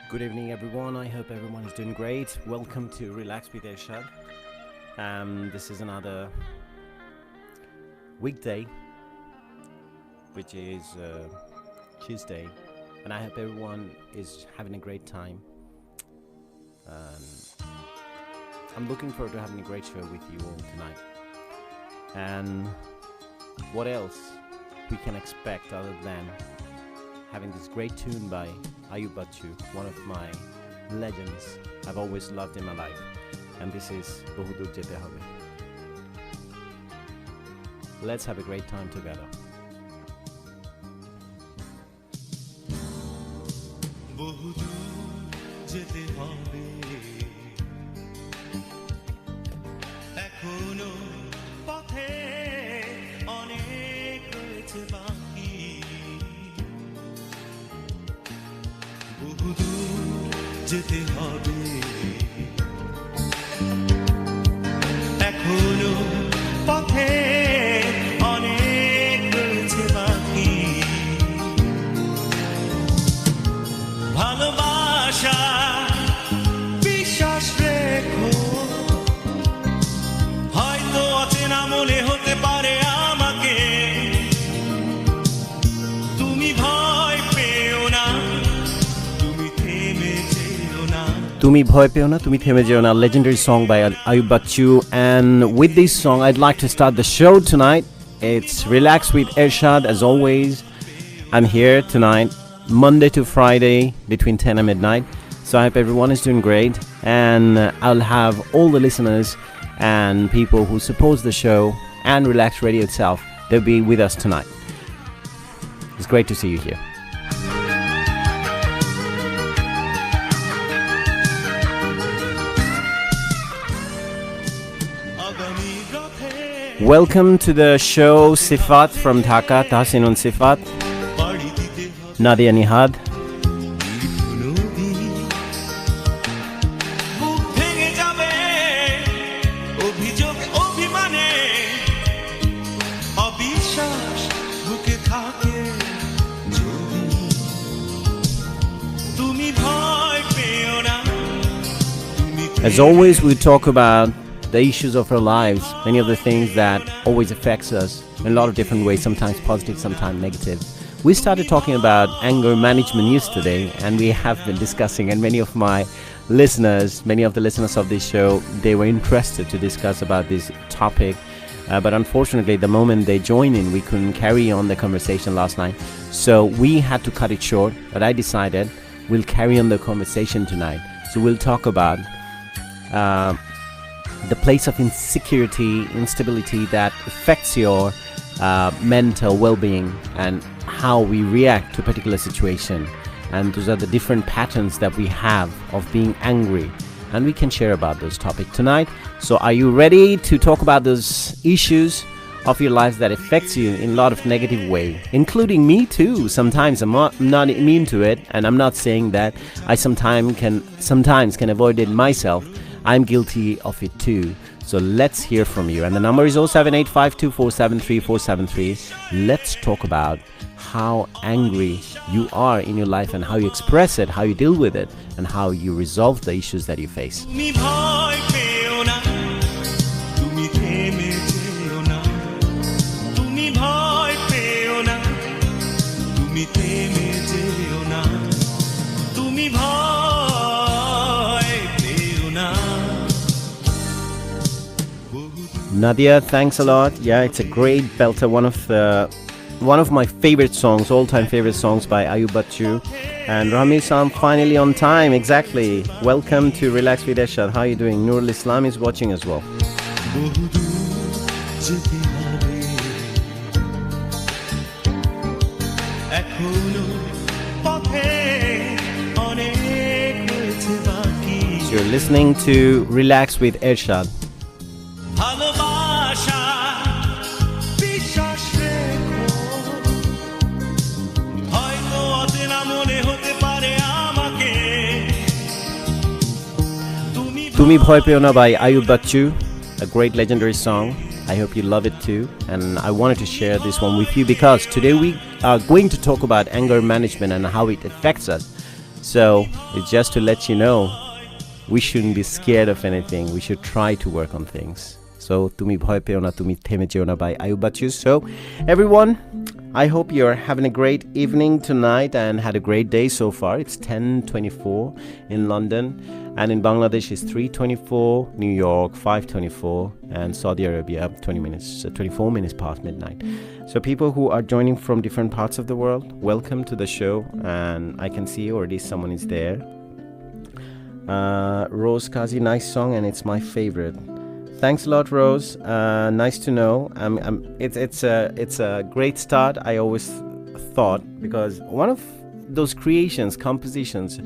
Good evening, everyone. I hope everyone is doing great. Welcome to Relax with Ershad. This is another weekday, which is Tuesday, and I hope everyone is having a great time. Um, I'm looking forward to having a great show with you all tonight. And what else we can expect other than having this great tune by Ayub Bachchu, one of my legends I've always loved in my life. And this is Bahudur Jete Hobe. Let's have a great time together. Bahudur Jete Hobe Ekhono Pothe Onek royeche baki Bahudur Jete Hobe Ekhono Pothe Onek royeche baki ভালোবাসা বিশ্বাস রেখো হয়তো অচেনা মনে হতে পারে আমাকে তুমি ভয় পেও না তুমি থেমে যেও না Tumi Bhoy Peona, Tumi Theme Jeona, legendary song by Ayub Bachchu. And with this song, I'd like to start the show tonight. It's Relax with Ershad, as always. I'm here tonight, Monday to Friday, between 10 and midnight. So I hope everyone is doing great. And I'll have all the listeners and people who support the show and Relax Radio itself, they'll be with us tonight. It's great to see you here. Welcome to the show, Sifat from Dhaka, Tahsinun Sifat, Nadia Nihad. As always, we talk about the issues of our lives, many of the things that always affects us in a lot of different ways, sometimes positive, sometimes negative. We started talking about anger management yesterday, and we have been discussing, and many of my listeners, many of the listeners of this show, they were interested to discuss about this topic. But unfortunately, the moment they joined in, we couldn't carry on the conversation last night. So we had to cut it short, but I decided we'll carry on the conversation tonight. So we'll talk about the place of insecurity, instability that affects your mental well-being and how we react to a particular situation. And those are the different patterns that we have of being angry. And we can share about those topics tonight. So are you ready to talk about those issues of your life that affects you in a lot of negative way, including me too? Sometimes I'm not immune to it, and I'm not saying that I sometimes can avoid it myself. I'm guilty of it too. So let's hear from you. And the number is 07852473473. Let's talk about how angry you are in your life and how you express it, how you deal with it, and how you resolve the issues that you face. তুমি ভয় পেও না তুমি থেমে যেও না তুমি ভয় পেও না তুমি থেমে যেও না তুমি ভয় পেও না Nadia, thanks a lot. Yeah, it's a great belter, one of my favorite songs, all-time favorite songs by Ayub Bachchu. And Ramis, I'm finally on time, exactly. Welcome to Relax with Ershad. How are you doing? Nurul Islam is watching as well. So you're listening to Relax with Ershad. ভালোবাসা বিশ্বাস রেখো হয়তো অচেনা মনে হতে পারে আমাকে Tumi Bhoy Peona by Ayub Bachchu, a great legendary song. I hope you love it too, and I wanted to share this one with you because today we are going to talk about anger management and how it affects us. So it's just to let you know, we shouldn't be scared of anything. We should try to work on things. So tumi bhoy peo na, tumi theme jeo na by Ayub Bachchu. So everyone, I hope you're having a great evening tonight and had a great day so far. It's 10:24 in London, and in Bangladesh it's 3:24, New York 5:24, and Saudi Arabia 24 minutes past midnight. So people who are joining from different parts of the world, welcome to the show. And I can see already someone is there. Rose Kazi, nice song, and it's my favorite. Thanks a lot, Rose. Nice to know. It's a great start. I always thought, because one of those creations, compositions,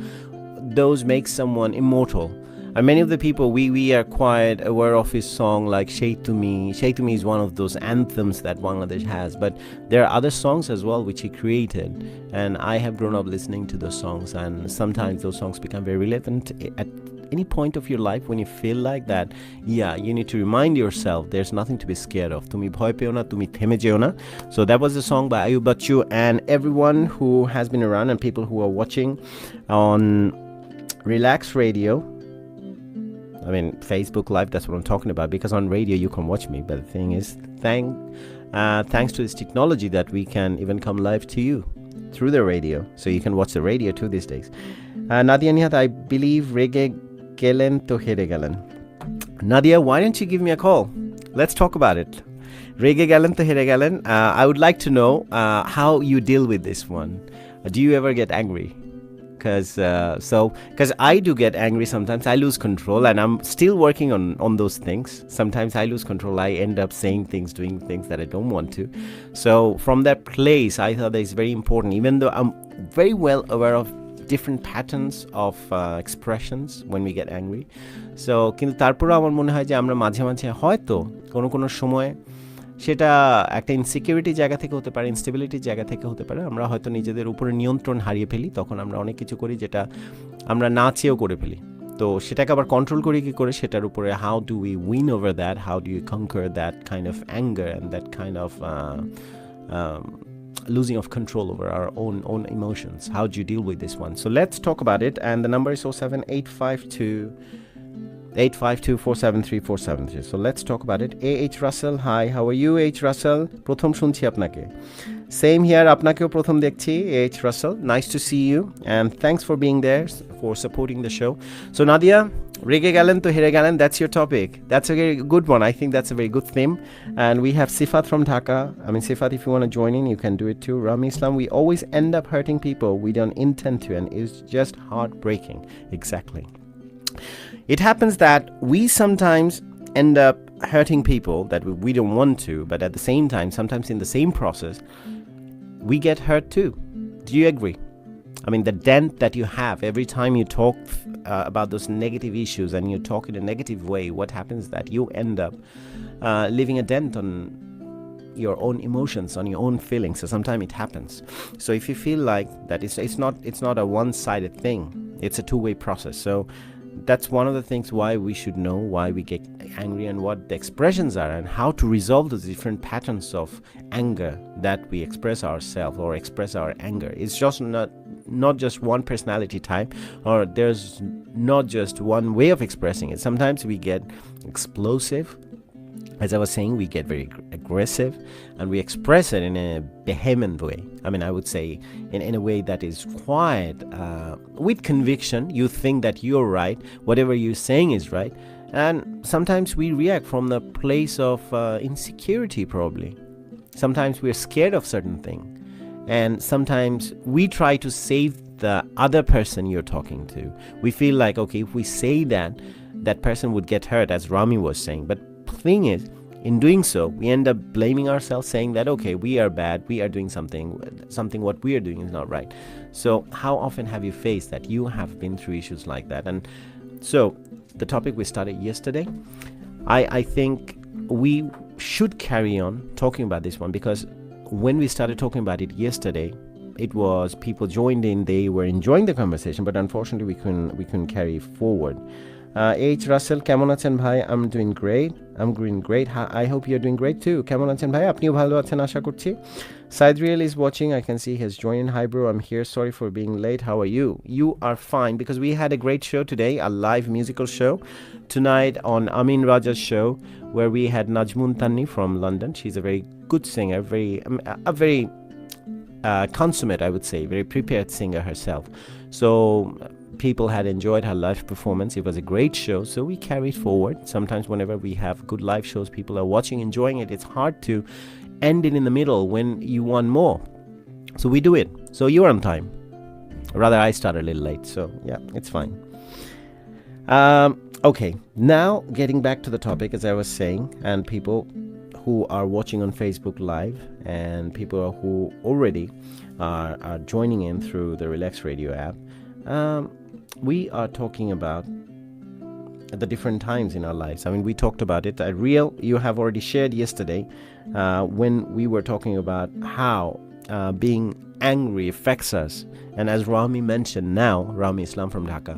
those make someone immortal. And many of the people, we are quite aware of his song like Shay to Me. Shay to Me is one of those anthems that Bangladesh has, but there are other songs as well which he created, and I have grown up listening to those songs, and sometimes those songs become very relevant at any point of your life when you feel like that. Yeah, you need to remind yourself there's nothing to be scared of. Tumi bhoy peo na, tumi theme jeo na. So that was the song by Ayub Bachchu, and everyone who has been around and people who are watching on Relaks Radio. I mean, Facebook Live, that's what I'm talking about, because on radio you can watch me. But the thing is, thanks to this technology that we can even come live to you through the radio. So you can watch the radio too these days. Nadia Nihat, I believe Rege Gelen to Here Gelen. Nadia, why don't you give me a call? Let's talk about it. Rege Gelen to Here Gelen. I would like to know how you deal with this one. Do you ever get angry? Because I do get angry sometimes. I lose control, and I'm still working on those things. Sometimes I lose control. I end up saying things, doing things that I don't want to. So from that place, I thought that it's very important, even though I'm very well aware of different patterns of expressions when we get angry. So কিন্তু তারপরে আমার মনে হয় যে আমরা মাঝে মাঝে হয়তো কোনো সময় সেটা একটা ইনসিকিউরিটি জায়গা থেকে হতে পারে, ইনস্টেবিলিটির জায়গা থেকে হতে পারে, আমরা হয়তো নিজেদের উপরে নিয়ন্ত্রণ হারিয়ে ফেলি, তখন আমরা অনেক কিছু করি যেটা আমরা না চেয়েও করে ফেলি। তো সেটাকে আবার কন্ট্রোল করি কি করে, সেটার উপরে how do we win over that, how do you conquer that kind of anger and that kind of losing of control over our own emotions. How do you deal with this one? So let's talk about it, and the number is 07852-852-473-473. So let's talk about it. A.H. Russell, hi, how are you, H. Russell? Prothom shunchi apnake. Same here, apnakeও প্রথম দেখছি, A.H. Russell. Nice to see you, and thanks for being there, for supporting the show. So Nadia, Rege Galen to Here Galen, that's your topic. That's a very good one. I think that's a very good theme. And we have Sifat from Dhaka. I mean, Sifat, if you want to join in, you can do it too. Rami Islam, we always end up hurting people we don't intend to, and it's just heartbreaking. Exactly. It happens that we sometimes end up hurting people that we don't want to, but at the same time, sometimes in the same process, we get hurt too. Do you agree? I mean, the dent that you have every time you talk about those negative issues and you talk in a negative way, what happens is that you end up leaving a dent on your own emotions, on your own feelings. So sometimes it happens. So if you feel like that, it's not a one-sided thing. It's a two-way process. So that's one of the things why we should know why we get angry and what the expressions are and how to resolve those different patterns of anger that we express ourselves or express our anger. It's just not just one personality type, or there's not just one way of expressing it. Sometimes we get explosive. As I was saying, we get very aggressive and we express it in a vehement way. I mean, I would say in a way that is quite with conviction. You think that you're right, whatever you're saying is right. And sometimes we react from the place of insecurity, probably. Sometimes we're scared of certain thing. And sometimes we try to save the other person you're talking to. We feel like, okay, if we say that, that person would get hurt, as Rami was saying. But thing is, in doing so, we end up blaming ourselves, saying that, okay, we are bad, we are doing something what we are doing is not right. So how often have you faced that you have been through issues like that? And so the topic we started yesterday, I think we should carry on talking about this one, because when we started talking about it yesterday, it was people joined in, they were enjoying the conversation, but unfortunately we couldn't carry forward. H. Russell, কেমন আছেন ভাই? I'm doing great. I'm doing great. I hope you're doing great too. কেমন আছেন ভাই? আপনিও ভালো আছেন আশা করছি. Saidriel is watching. I can see he has joined. Hi bro, I'm here. Sorry for being late. How are you? You are fine because we had a great show today, a live musical show tonight on Amin Raja's show, where we had Najmun Tanni from London. She's a very good singer, a very consummate, I would say, very prepared singer herself. So people had enjoyed her live performance. It was a great show, so we carried forward. Sometimes whenever we have good live shows, people are watching, enjoying it. It's hard to end it in the middle when you want more. So we do it. So you're on time. Rather, I started a little late, so yeah, it's fine. Okay, now getting back to the topic, as I was saying, and people who are watching on Facebook Live and people who already are joining in through the Relax Radio app, we are talking about the different times in our lives. I mean, we talked about it. Real, you have already shared yesterday when we were talking about how being angry affects us. And as Rami mentioned now, Rami Islam from Dhaka,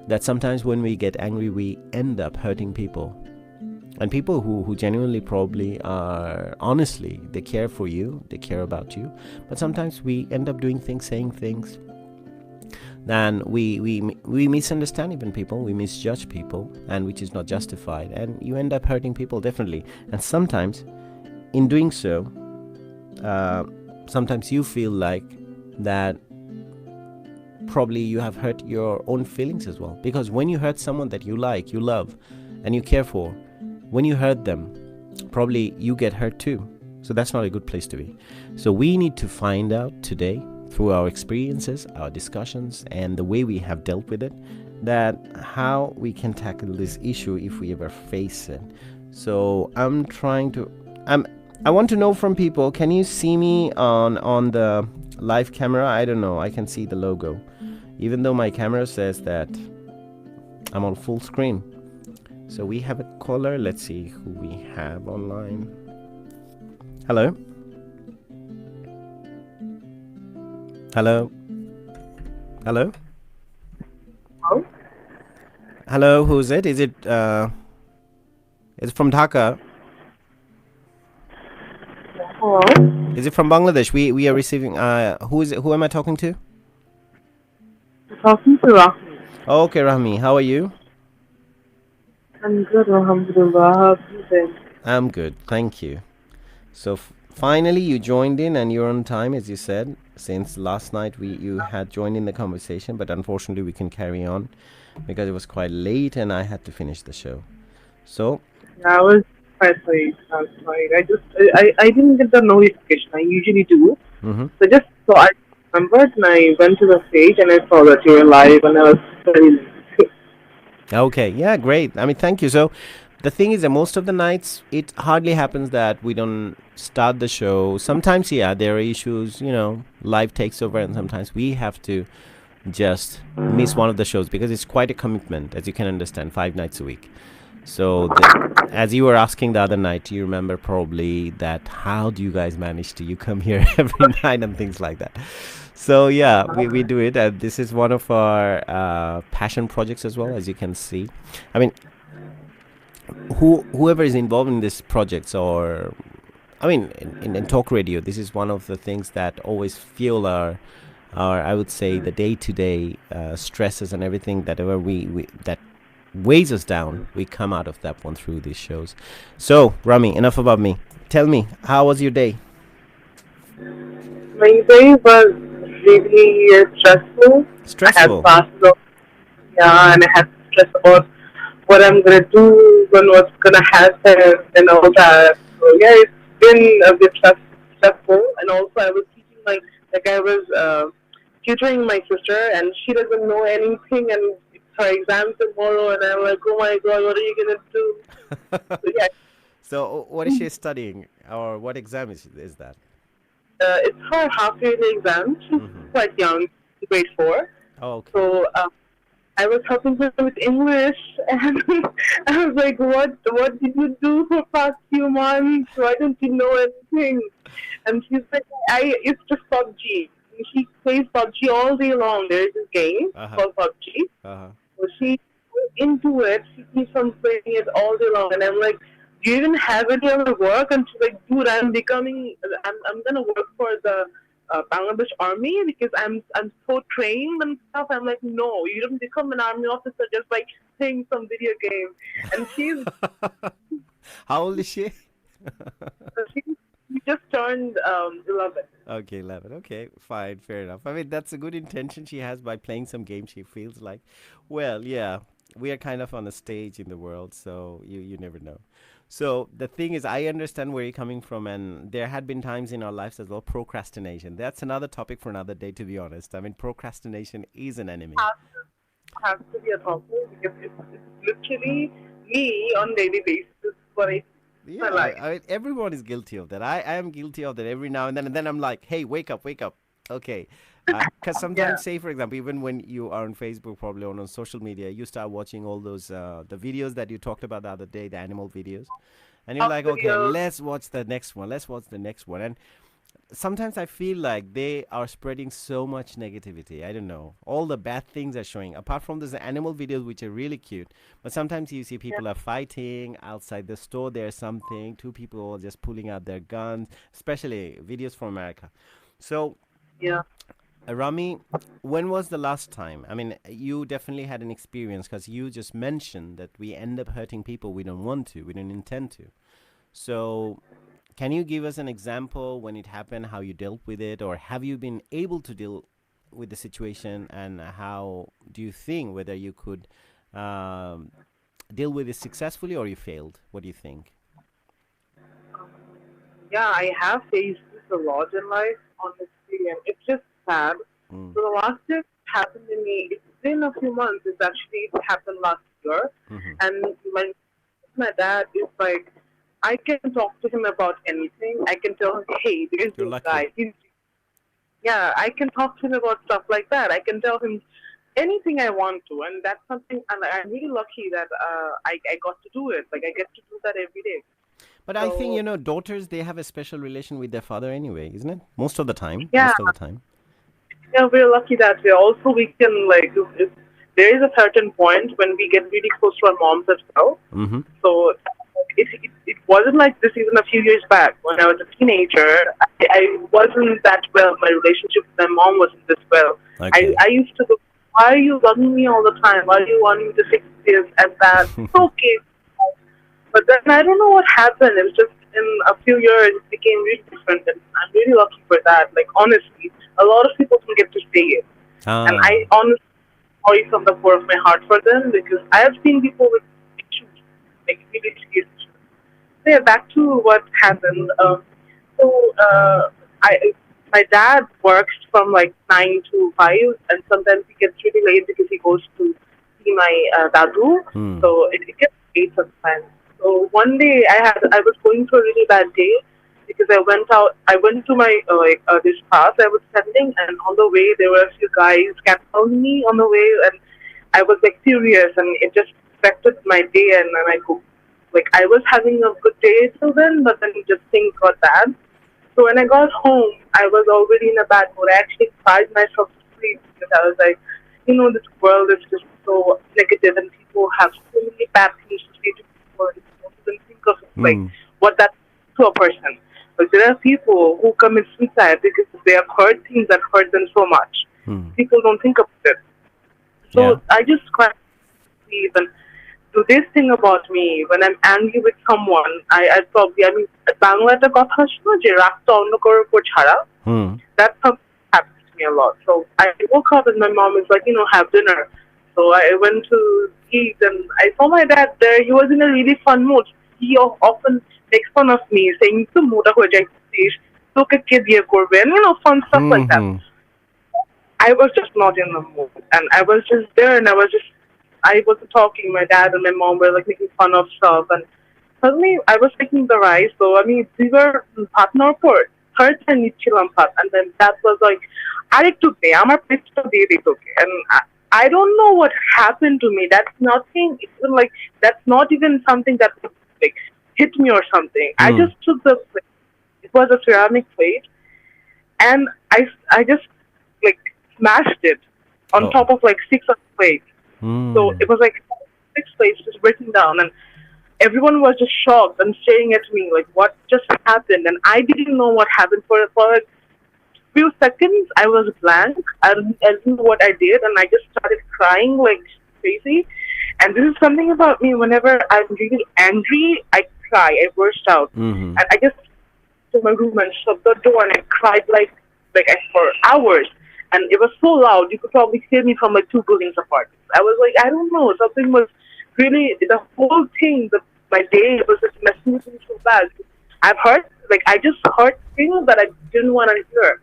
that sometimes when we get angry, we end up hurting people. And people who genuinely probably are, honestly, they care for you, they care about you. But sometimes we end up doing things, saying things, then we misunderstand even people, we misjudge people, and which is not justified. And you end up hurting people, definitely. And sometimes, in doing so, sometimes you feel like that probably you have hurt your own feelings as well. Because when you hurt someone that you like, you love, and you care for, when you hurt them, probably you get hurt too. So that's not a good place to be. So we need to find out today, through our experiences, our discussions, and the way we have dealt with it, that how we can tackle this issue if we ever face it. So I want to know from people, can you see me on the live camera? I don't know. I can see the logo, even though my camera says that I'm on full screen. So we have a caller. Let's see who we have online. Hello. Hello. Hello. Hello. Hello. Who's it? Is it? Is it from Dhaka? Hello. Is it from Bangladesh? We are receiving. Who is it? Who am I talking to? I'm talking to Rahmi. Okay, Rahmi. How are you? I'm good, alhamdulillah. How have you been? I'm good, thank you. So finally you joined in and you're on time, as you said. Since last night you had joined in the conversation, but unfortunately we can carry on because it was quite late and I had to finish the show. So Yeah, I was quite late last night. I didn't get the notification. I usually do. So I remembered and I went to the page and I saw that you were live and I was very late. okay, yeah, great. I mean, thank you. So the thing is that most of the nights it hardly happens that we don't start the show. Sometimes, yeah, there are issues, life takes over, and sometimes we have to just miss one of the shows because it's quite a commitment, as you can understand, 5 nights a week. So as you were asking the other night, you remember probably that how do you guys manage to you come here every night and things like that. So yeah, we do it. This is one of our passion projects as well, as you can see. I mean, whoever is involved in these projects, or I mean, in talk radio, this is one of the things that always fuel our I would say the day-to-day stresses and everything that ever that weighs us down. We come out of that one through these shows. So Rami, enough about me. Tell me, how was your day? My day was really stressful. Stressful. I had classes, and I had stress about what I'm gonna do and what's gonna happen and all that. So yeah, it's been a bit stressful. And also, I was teaching I was tutoring my sister, and she doesn't know anything, and it's her exam tomorrow, and I'm like, oh my god, what are you gonna do? So yeah. So what is she studying, or what exam is that? It's her half-yearly exam. She's quite young, grade 4. Oh, okay. So I was helping her with English, and I was like, what did you do for past few months? Why don't you know anything? And she's like, it's just PUBG. She plays PUBG all day long. There is this game called PUBG. So she into it. She keeps on playing it all day long, and I'm like, "Do you even have any other work?" And she's like, "Dude, I'm gonna work for the Bangladesh Army because I'm so trained and stuff." I'm like, "No, you don't become an army officer just by playing some video game." And How old is she? she, she just turned 11. Okay, 11. Okay, fine, fair enough. I mean, that's a good intention she has by playing some game she feels like. Well, yeah, we are kind of on a stage in the world, so you never know. So the thing is, I understand where you're coming from, and there had been times in our lives as well, procrastination. That's another topic for another day, to be honest. I mean, procrastination is an enemy. Has to be a topic because it's literally me on daily basis what I do in my Yeah, life. I mean, everyone is guilty of that. I am guilty of that every now and then I'm like, hey, wake up, wake up. Okay. Because Yeah. sometimes, say, for example, even when you are on Facebook, probably on social media, you start watching all those, the videos that you talked about the other day, the animal videos. And you're Top like, okay, videos. let's watch the next one. Let's watch the next one. And sometimes I feel like they are spreading so much negativity. I don't know. All the bad things are showing. Apart from those animal videos, which are really cute, but sometimes you see Yeah. people are fighting outside the store. There's something. Two people just pulling out their guns. Especially videos from America. So, Yeah. Rami, when was the last time? I mean, you definitely had an experience because you just mentioned that we end up hurting people we don't want to, we don't intend to. So, can you give us an example when it happened, how you dealt with it, or have you been able to deal with the situation, and how do you think whether you could um, deal with it successfully or you failed? What do you think? Yeah, I have faced this a lot in life, honestly, and it's just sad. Mm. So the last thing happened to me, it's been a few months. It happened last year, Mm-hmm. and my dad is like, I can talk to him about anything. I can tell him, hey, there's You're this lucky. guy. Yeah, I can talk to him about stuff like that. I can tell him anything I want to, and that's something. And I'm really lucky that I got to do it. Like I get to do that every day. But I think, So daughters, they have a special relation with their father anyway, isn't it? Most of the time. yeah, Most of the time. yeah, we're lucky that way. Also, we can like if there is a certain point when we get really close to our moms as well. Mm-hmm. So it wasn't like this even a few years back when I was a teenager. I wasn't that well. My relationship with my mom wasn't this well. Okay. I used to go, why are you bugging me all the time? Why are you wanting to fix this and that? It's okay. But then I don't know what happened. It was just in a few years it became really different, and I'm really lucky for that. Like honestly, a lot of people don't get to say it, and Ah. I honestly sorry from the core of my heart for them because I have seen people with issues, like really serious issues. So yeah, back to what happened. So I my dad works from like 9 to 5, and sometimes he gets really late because he goes to see my dadu. Hmm. So it gets late sometimes. So one day I was going through a really bad day because I went to my this class I was attending, and on the way there were a few guys catcalling me on the way, and I was like furious, and it just affected my day, and I go like I was having a good day till then, but then just things got bad. So when I got home, I was already in a bad mood. I actually cried myself to sleep because I was like, this world is just so negative, and people have so many bad things to say to people, and you don't even think of like Hmm. what that to a person. But there are people who commit suicide because they have heard things that hurt them so much. Hmm. People don't think of it. Yeah. So I just cried sleep, and to this thing about me, when I'm angry with someone, I'd probably, I mean, Bangla একটা কথা শোনো যে রাগটা অন্য কারোর উপর ছাড়া, Hmm. that's something that happens to me a lot. So I woke up and my mom was like, have dinner. So I went to eat, and I saw my dad there. He was in a really fun mood. He often makes fun of me, saying, "Tu moda ho jaitis, toke ke diye korbe," and fun stuff Hmm. like that. Hmm. I was just not in the mood, and I was just there, and I wasn't talking. My dad and my mom were like making fun of stuff, and suddenly I was taking the rice. So I mean, we were partner for third time nichilam pat, and then that was like, "Arektu de, amar plate diye de toke," and I don't know what happened to me. That's nothing. It's even like that's not even something that would like hit me or something. I Hmm. just took the plate. It was a ceramic plate, and I just like smashed it on Oh. top of like 6 other plates. So Hmm. it was like sixth place, just breaking down, and everyone was just shocked and staring at me like, what just happened? And I didn't know what happened for a few seconds. I was blank. I didn't know what I did, and I just started crying like crazy. And this is something about me. Whenever I'm really angry, I cry. I burst out, Mm-hmm. and I just to my room and shut the door, and I cried for hours. And it was so loud, you could probably hear me from like two buildings apart. I was like, I don't know, something was really, the whole thing, my day was just messing with me so bad. I just heard things that I didn't want to hear.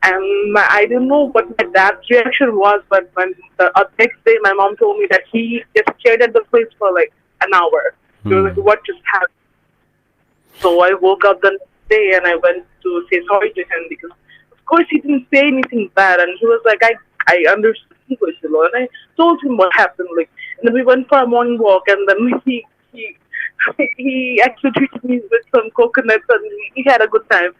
And I don't know what my dad's reaction was, but when the next day my mom told me that he just stared at the place for like an hour. He was like, what just happened? So I woke up the next day and I went to say sorry to him because, of course, he didn't say anything bad. And he was like, I understood English a lot. And I told him what happened. Like, and then we went for a morning walk, and then he actually treated me with some coconuts, and we had a good time.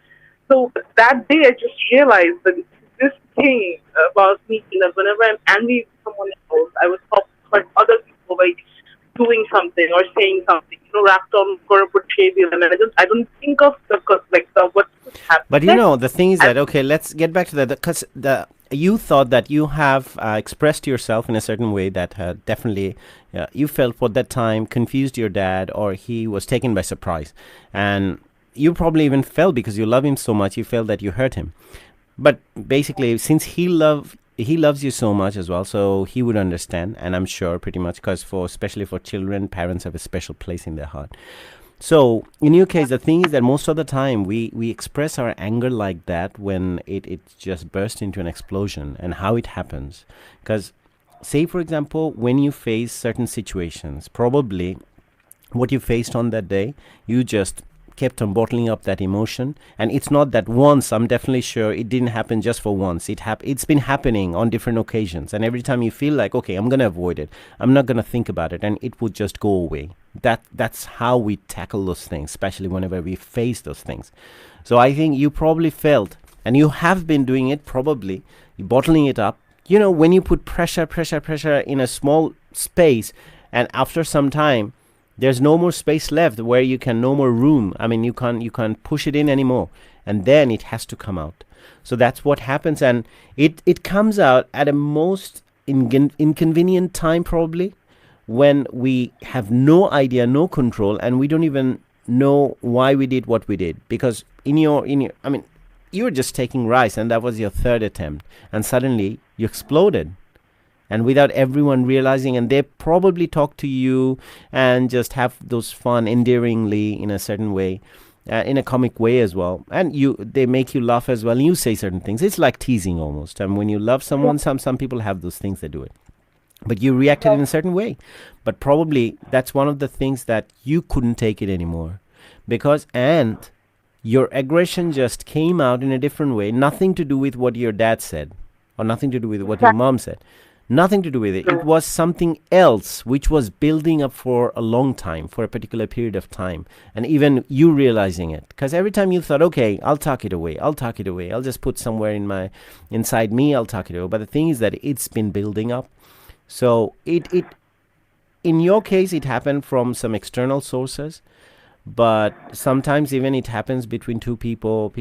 So that day, I just realized that this thing about me, that whenever I'm angry with someone else, I would hurt other people by doing something or saying something, wrapped on corporate behavior, and I don't think of what happened. But the thing is that, okay, let's get back to that, because you thought that you have expressed yourself in a certain way that definitely you felt for that time confused your dad, or he was taken by surprise, and you probably even felt, because you love him so much, you felt that you hurt him. But basically, since he loves you so much as well, so he would understand, and I'm sure pretty much, because especially for children, parents have a special place in their heart. So in your case, the thing is that most of the time we express our anger like that when it just bursts into an explosion, and how it happens. Because say, for example, when you face certain situations, probably what you faced on that day, you just kept on bottling up that emotion. And it's not that once, I'm definitely sure it didn't happen just for once. It's been happening on different occasions, and every time you feel like, okay, I'm gonna avoid it, I'm not gonna think about it, and it would just go away. That's how we tackle those things, especially whenever we face those things. So I think you probably felt, and you have been doing it, probably bottling it up. When you put pressure in a small space, and after some time there's no more space left, where you can, no more room. I mean, you can't push it in anymore, and then it has to come out. So that's what happens, and it comes out at a most inconvenient time, probably, when we have no idea, no control, and we don't even know why we did what we did. Because I mean, you were just taking rice, and that was your third attempt, and suddenly you exploded. And without everyone realizing, and they probably talk to you and just have those fun endearingly in a certain way, in a comic way as well. And they make you laugh as well. And you say certain things. It's like teasing almost. And when you love someone, some people have those things, they do it. But you reacted in a certain way. But probably that's one of the things that you couldn't take it anymore. And your aggression just came out in a different way. Nothing to do with what your dad said, or nothing to do with what your mom said. Nothing to do with it. It was something else which was building up for a long time, for a particular period of time. And even you realizing it. Because every time you thought, okay, I'll tuck it away. I'll just put somewhere inside me, I'll tuck it away. But the thing is that it's been building up. So it in your case, it happened from some external sources. But sometimes even it happens between two people,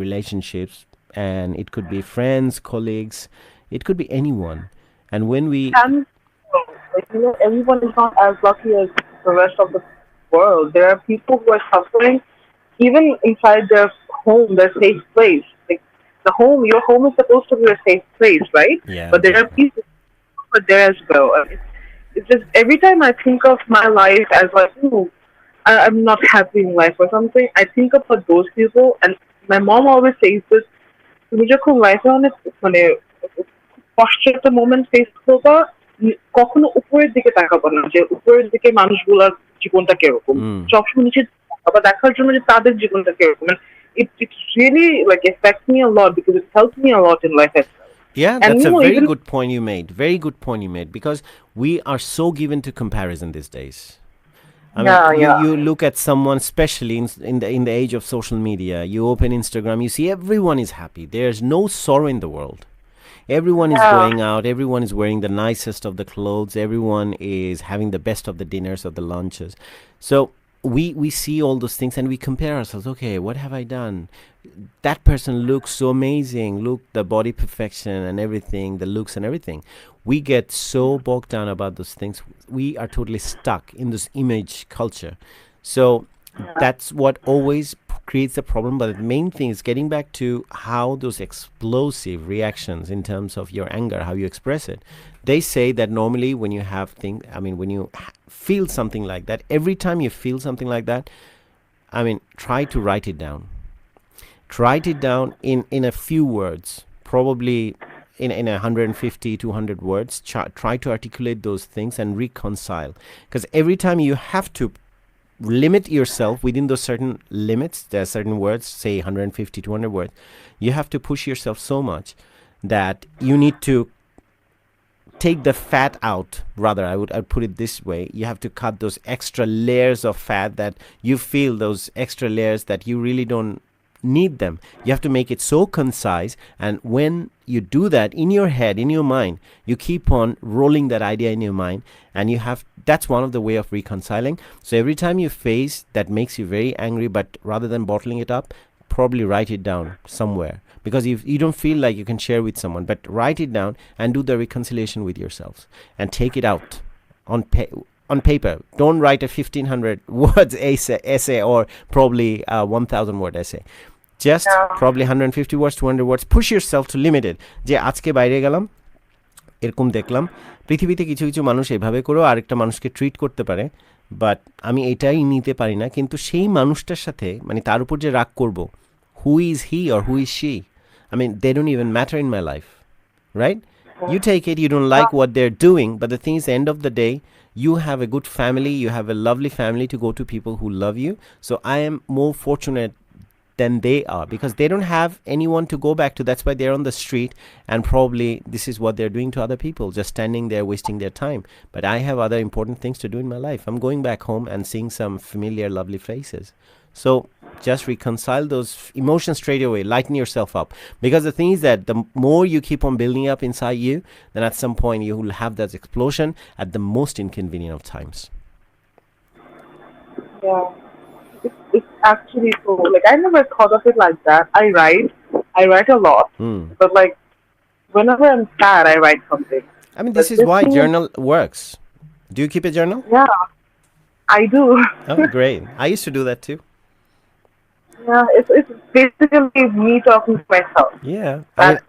relationships. And it could be friends, colleagues. It could be anyone. And when everyone is not as lucky as the rest of the world. There are people who are suffering even inside their home, their safe place. Like your home is supposed to be a safe place, right? Yeah. But there are people who are there as well. It's just every time I think of my life as like, I'm not happy in life or something, I think of those people. And my mom always says this, তুমি যখন লাইফে অনেক কষ্টের একটা moment face করবা, কখনো উপরের দিকে তাকাবো না, যে উপরের দিকে মানুষগুলোর জীবনটা কিরকম, সবসময় নিচে আবার দেখার জন্য যে তাদের জীবনটা কিরকম. It really affects me a lot because it helps me a lot in life as well. Yeah, that's a very good point you made. Very good point you made, because we are so given to comparison these days. I mean, you look at someone, especially in the age of social media. You open Instagram, you see everyone is happy. There's no sorrow in the world. Everyone is Yeah. going out, everyone is wearing the nicest of the clothes, everyone is having the best of the dinners or the lunches. So we see all those things and we compare ourselves. Okay, what have I done? That person looks so amazing. Look, the body perfection and everything, the looks and everything. We get so bogged down about those things. We are totally stuck in this image culture. So that's what always creates a problem. But the main thing is getting back to how those explosive reactions in terms of your anger, how you express it. They say that normally when you have things, I mean, when you feel something like that, every time you feel something like that, I mean, try to write it down. Write it down in a few words, probably in 150, 200 words. Try to articulate those things and reconcile. Because every time you have to limit yourself within those certain limits, there are certain words, say 150, 200 words, you have to push yourself so much that you need to take the fat out. Rather, I'd put it this way: you have to cut those extra layers of fat that you feel, those extra layers that you really don't need them. You have to make it so concise, and when you do that in your head, in your mind, you keep on rolling that idea in your mind, and you have, that's one of the way of reconciling. So every time you face that makes you very angry, but rather than bottling it up, probably write it down somewhere, because if you don't feel like you can share with someone, but write it down and do the reconciliation with yourselves and take it out on paper. Don't write a 1500 words essay or probably a 1000 word essay. Just probably 150 words, 200 words. Push yourself to limit it. যে আজকে বাইরে গেলাম, এরকম দেখলাম, পৃথিবীতে কিছু কিছু মানুষ এভাবে করেও আরেকটা মানুষকে ট্রিট করতে পারে, বাট আমি এটাই নিতে পারি না। কিন্তু সেই মানুষটার সাথে, মানে তার উপর যে রাগ করব, who is he or who is she? I mean, they don't even matter in my life, right? You take it, you don't like what they're doing, but the thing is, the end of the day, you have a good family, you have a lovely family to go to, people who love you. So I am more fortunate than they are, because they don't have anyone to go back to. That's why they're on the street, and probably this is what they're doing to other people, just standing there wasting their time. But I have other important things to do in my life. I'm going back home and seeing some familiar lovely faces. So just reconcile those emotions straight away, lighten yourself up, because the thing is that the more you keep on building up inside you, then at some point you will have that explosion at the most inconvenient of times. Yeah. It's actually so, like, I never thought of it like that. I write a lot, but like whenever I'm sad, I write something. I mean, this But is why thing journal works. Do you keep a journal? Yeah, I do. Oh, great. I used to do that too. Yeah, it's basically me talking to myself. Yeah. I mean,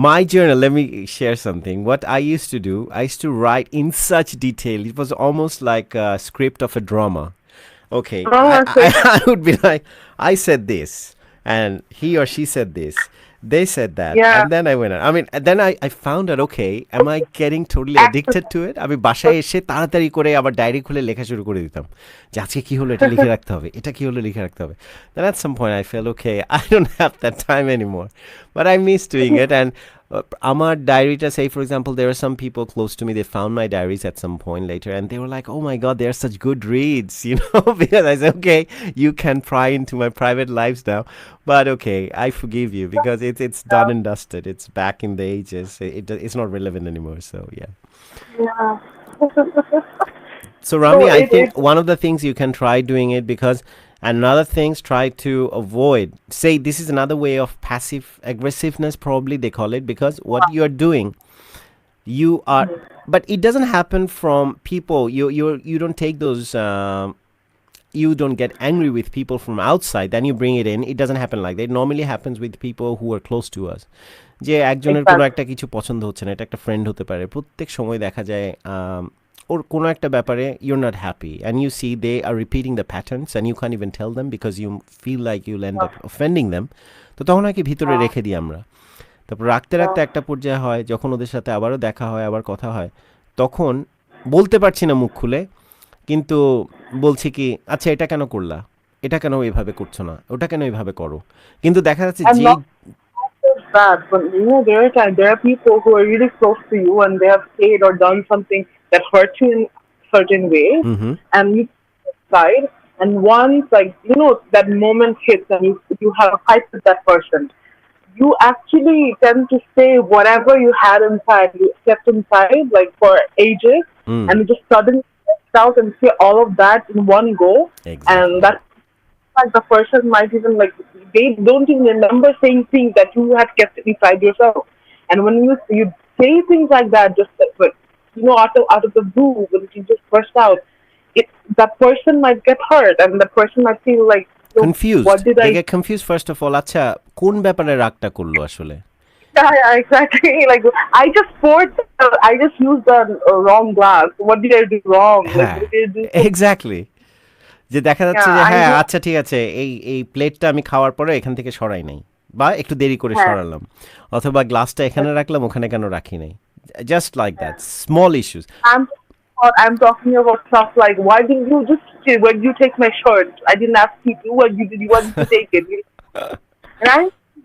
my journal, let me share something. What I used to do, I used to write in such detail. It was almost like a script of a drama. Okay, I would be like, I said this, and he or she said this, they said that, Yeah. and then I went on. I mean, then I found out, okay, am I getting totally addicted to it? আমি বাসায় এসে তাড়াতাড়ি করে আবার diary খুলে লেখা শুরু করে দিতাম যে আজকে কি হলো এটা লিখে রাখতে হবে, এটা কি হলো লিখে রাখতে হবে. Then at some point I felt, okay, I don't have that time anymore, but I miss doing it. And আমার ডায়েরিটা, say for example, there are some people close to me, they found my diaries at some point later, and they were like, oh my god, they're such good reads, you know. Because I said, okay, you can pry into my private lives now, but okay, I forgive you, because it's done and dusted. It's back in the ages. It's not relevant anymore. So yeah. Yeah. So Rami, So I it think is- one of the things you can try doing it, because another things, try to avoid, say this is another way of passive aggressiveness, probably they call it, because what you're doing, you are, but it doesn't happen from people. You don't take those you don't get angry with people from outside, then you bring it in. It doesn't happen like that. It normally happens with people who are close to us. যে একজনের কোনো একটা কিছু পছন্দ হচ্ছে না, এটা একটা ফ্রেন্ড হতে পারে, প্রত্যেক সময় দেখা যায় ওর কোনো একটা ব্যাপারে you're not happy, and you see they are repeating the patterns and you can't even tell them because you feel like you'll end up offending them. তো তখন নাকি ভিতরে রেখে দিই আমরা। তারপর রাখতে রাখতে একটা পর্যায়ে হয় যখন ওদের সাথে আবারও দেখা হয়, আবার কথা হয়, তখন বলতে পারছি না মুখ খুলে, কিন্তু বলছি কি আচ্ছা এটা কেন করলা, এটা কেন এইভাবে করছো না, ওটা কেন এইভাবে করো, কিন্তু দেখা যাচ্ছে I'm যে not bad, but you know, there are people who are really close to you and they have said or done something that hurt you in a certain way, and you decide, and once, like, you know, that moment hits and you have a fight with that person, you actually tend to say whatever you had inside, you kept inside like for ages, and Mm, you just suddenly burst out and say all of that in one go, and exactly. that like the person might even like they don't even remember saying things that you had kept inside yourself. And when you say things like that, just but out of the blue, when you just burst out, it that person might get hurt, and that person might feel like, Confused. what did They I? get confused first of all. আচ্ছা কোন ব্যাপারে রাগটা করলো আসলে? Yeah, exactly. Like I just used the wrong glass. What did I do wrong? Like, হ্যাঁ, what did I do? So, exactly. যে দেখা যাচ্ছে yeah, যে I হ্যাঁ, do. আচ্ছা ঠিক আছে, এই প্লেটটা আমি খাওয়ার পরে এখান থেকে সরাই নাই বা একটু দেরি করে Yeah, সরালাম, অথবা গ্লাসটা এখানে রাখলাম ওখানে কেন রাখি নাই, just like that small issues. I'm talking about stuff like, why didn't you just when you take my shirt? I didn't ask you to. What you did? You wanted to take it. And I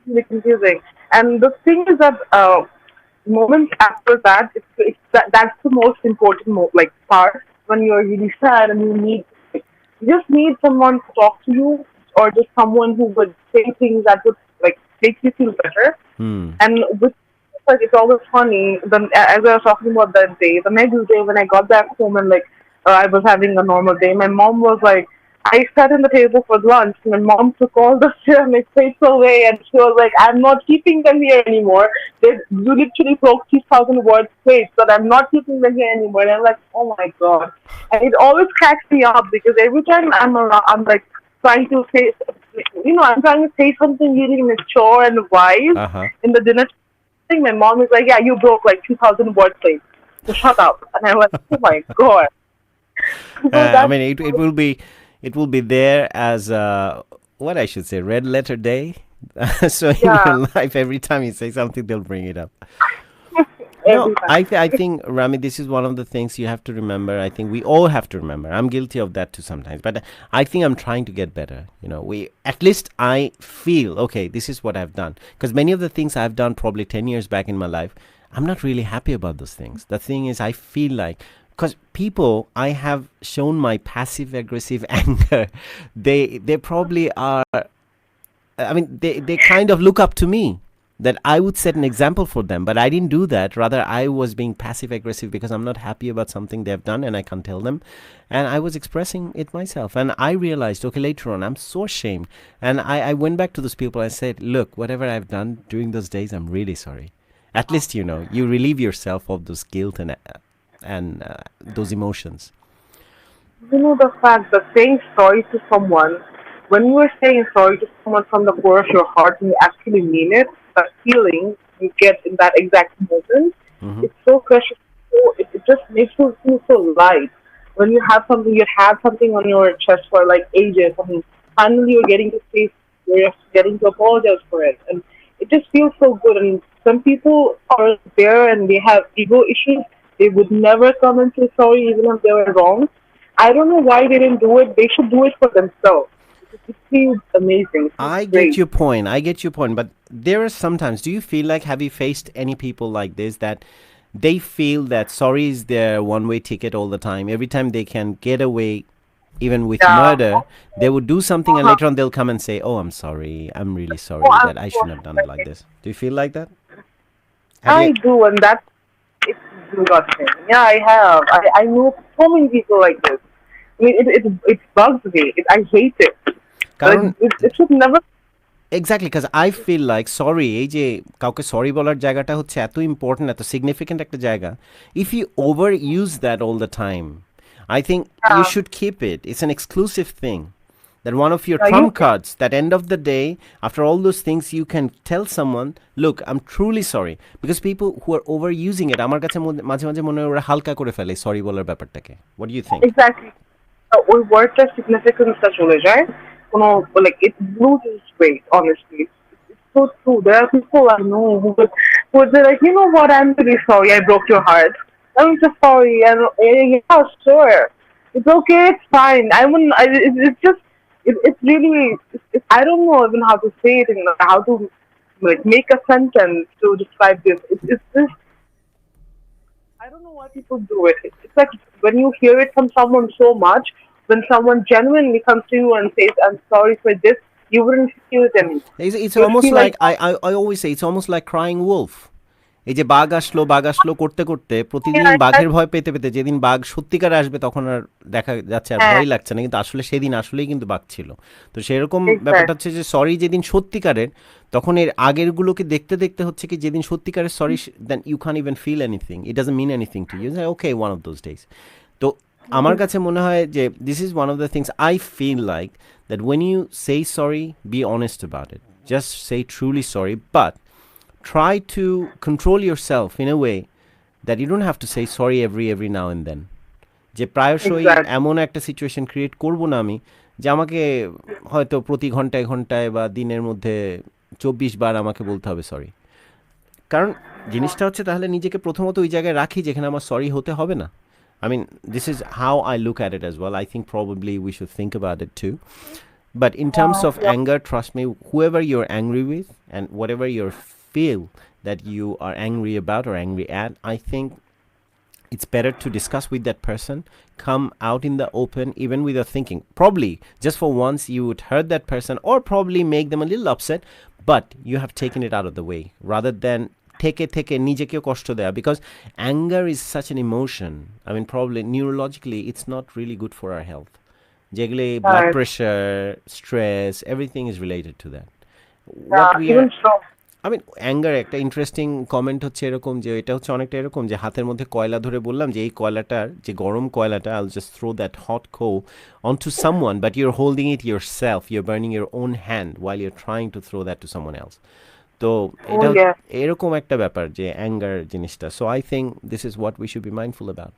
really confusing. And the thing is that moments after that, that's the most important like part when you're really sad and you just need someone to talk to you, or just someone who would say things that would like make you feel better. Hmm, And with like it's always funny. As I was talking about that day, the next day when I got back home and like I was having a normal day, my mom was like, I sat in the table for lunch. My mom took all the ceramic plates away, and she was like, "I'm not keeping them here anymore. You literally broke 2,000 words plates, but I'm not keeping them here anymore." And I'm like, "Oh my god!" And it always cracks me up because every time I'm around, I'm like trying to say, I'm trying to say something really mature and wise uh-huh. in the dinner thing. My mom is like, "Yeah, you broke like 2,000 word plates. So shut up." And I'm like, "Oh my god." So I that's mean, it will be there as what I should say, red letter day. So in yeah, your life, every time you say something, they'll bring it up. No, every time. I think Rami, this is one of the things you have to remember. I think we all have to remember. I'm guilty of that too sometimes, but I think I'm trying to get better. We at least I feel okay. This is what I've done, because many of the things I've done probably 10 years back in my life, I'm not really happy about those things. The thing is, I feel like because people I have shown my passive aggressive anger, they probably are. I mean, they kind of look up to me that I would set an example for them, but I didn't do that. Rather, I was being passive aggressive because I'm not happy about something they've done and I can't tell them. And I was expressing it myself. And I realized, okay, later on, I'm so ashamed. And I went back to those people. I said, look, whatever I've done during those days, I'm really sorry. At least, you relieve yourself of those guilt and those emotions. The fact that saying sorry to someone, when you are saying sorry to someone from the core of your heart and you actually mean it, that feeling you get in that exact moment, Hmm. it's so precious. It just makes you feel so light. When you have something on your chest for like ages, and finally you're getting to say, you're getting to apologize for it, and it just feels so good. And some people are there and they have ego issues. They would never come and say sorry even if they were wrong. I don't know why they didn't do it. They should do it for themselves. It feels amazing. It feels I get great. your point. I get your point. But there are sometimes, do you feel like, have you faced any people like this that they feel that sorry is their one way ticket all the time? Every time they can get away, even with Yeah. murder, they would do something and Uh-huh. later on they'll come and say, oh, I'm sorry. I'm really Oh, sorry that I shouldn't have done it like this. Do you feel like that? Have you? I do, and that's it's disgusting. Yeah, I have. I know so many people like this. I mean, it bugs me. I hate it. Like কারণ it should never. Exactly, কাজ I feel like sorry, এই যে কাউকে sorry বলার জায়গাটা হচ্ছে এত important, এত সিগনিফিক্যান্ট একটা জায়গা। If you overuse that all the time, I think you Yeah, should keep it. It's an exclusive thing. That one of your yeah, trump cards, that end of the day, after all those things, you can tell someone, look, I'm truly sorry. Because people who are overusing it, আমার কাছে মাঝে মাঝে মনে হয় ওরা হালকা করে ফেলে সরি বলার ব্যাপারটাকে। What do you think? exactly. Or wordless significance such as right? Like it loses its weight. Honestly, it's so true. There are people I know who would be like, what? I'm really sorry. I broke your heart. I'm so sorry. And yeah, sure, it's okay. It's fine. I wouldn't. It's just. It's really. I don't know even how to say it and how to like make a sentence to describe this. It's just. I don't know why people do it. It's like when you hear it from someone so much, when someone genuinely comes to you and says, "I'm sorry for this," you wouldn't feel it anymore. It's You would almost feel like I always say it's almost like crying wolf. এই যে বাঘ আসলো করতে করতে প্রতিদিন বাঘের ভয় পেতে পেতে যেদিন বাঘ সত্যিকার আসবে তখন আর দেখা যাচ্ছে আর ভয় লাগছে না, কিন্তু আসলে সেদিন আসলেই কিন্তু বাঘ ছিল। তো সেরকম ব্যাপারটা হচ্ছে যে সরি যেদিন সত্যিকারের, তখন এর আগেরগুলোকে দেখতে দেখতে হচ্ছে কি যেদিন সত্যিকারের sorry, then you can even feel anything, it doesn't mean anything to you, okay one of those days. তো আমার কাছে মনে হয় যে this is one of the things I feel like that when you say sorry, be honest about it, just say truly sorry, but try to control yourself in a way that you don't have to say sorry every now and then. যে প্রায়শই এমন একটা situation create করব না আমি যে আমাকে হয়তো প্রতি ঘন্টায় ঘন্টায় বা দিনের মধ্যে 24 বার আমাকে বলতে হবে সরি। কারণ জিনিসটা হচ্ছে তাহলে নিজেকে প্রথমত ওই জায়গায় রাখি যেখানে আমার সরি হতে হবে না। I mean, this is how I look at it as well. I think probably we should think about it too. But in terms of anger, trust me, whoever you're angry with and whatever you're feel that you are angry about or angry at, I think it's better to discuss with that person, come out in the open, even without thinking. Probably just for once you would hurt that person or probably make them a little upset, but you have taken it out of the way rather than থেকে নিজেকে কষ্ট দেয়া, because anger is such an emotion. I mean, probably neurologically it's not really good for our health. যেগুলি blood pressure, stress, everything is related to that. What we are, I mean, anger একটা interesting comment হচ্ছে এরকম যে এটা হচ্ছে অনেকটা এরকম যে হাতের মধ্যে কয়লা ধরে বললাম যে এই কয়লাটার যে গরম কয়লাটা I'll just throw that hot coal onto someone but you're holding it yourself, you're burning your own hand while you're trying to throw that to someone else. তো এটা এরকম একটা ব্যাপার যে অ্যাঙ্গার জিনিসটা. So I think this is what we should be mindful about.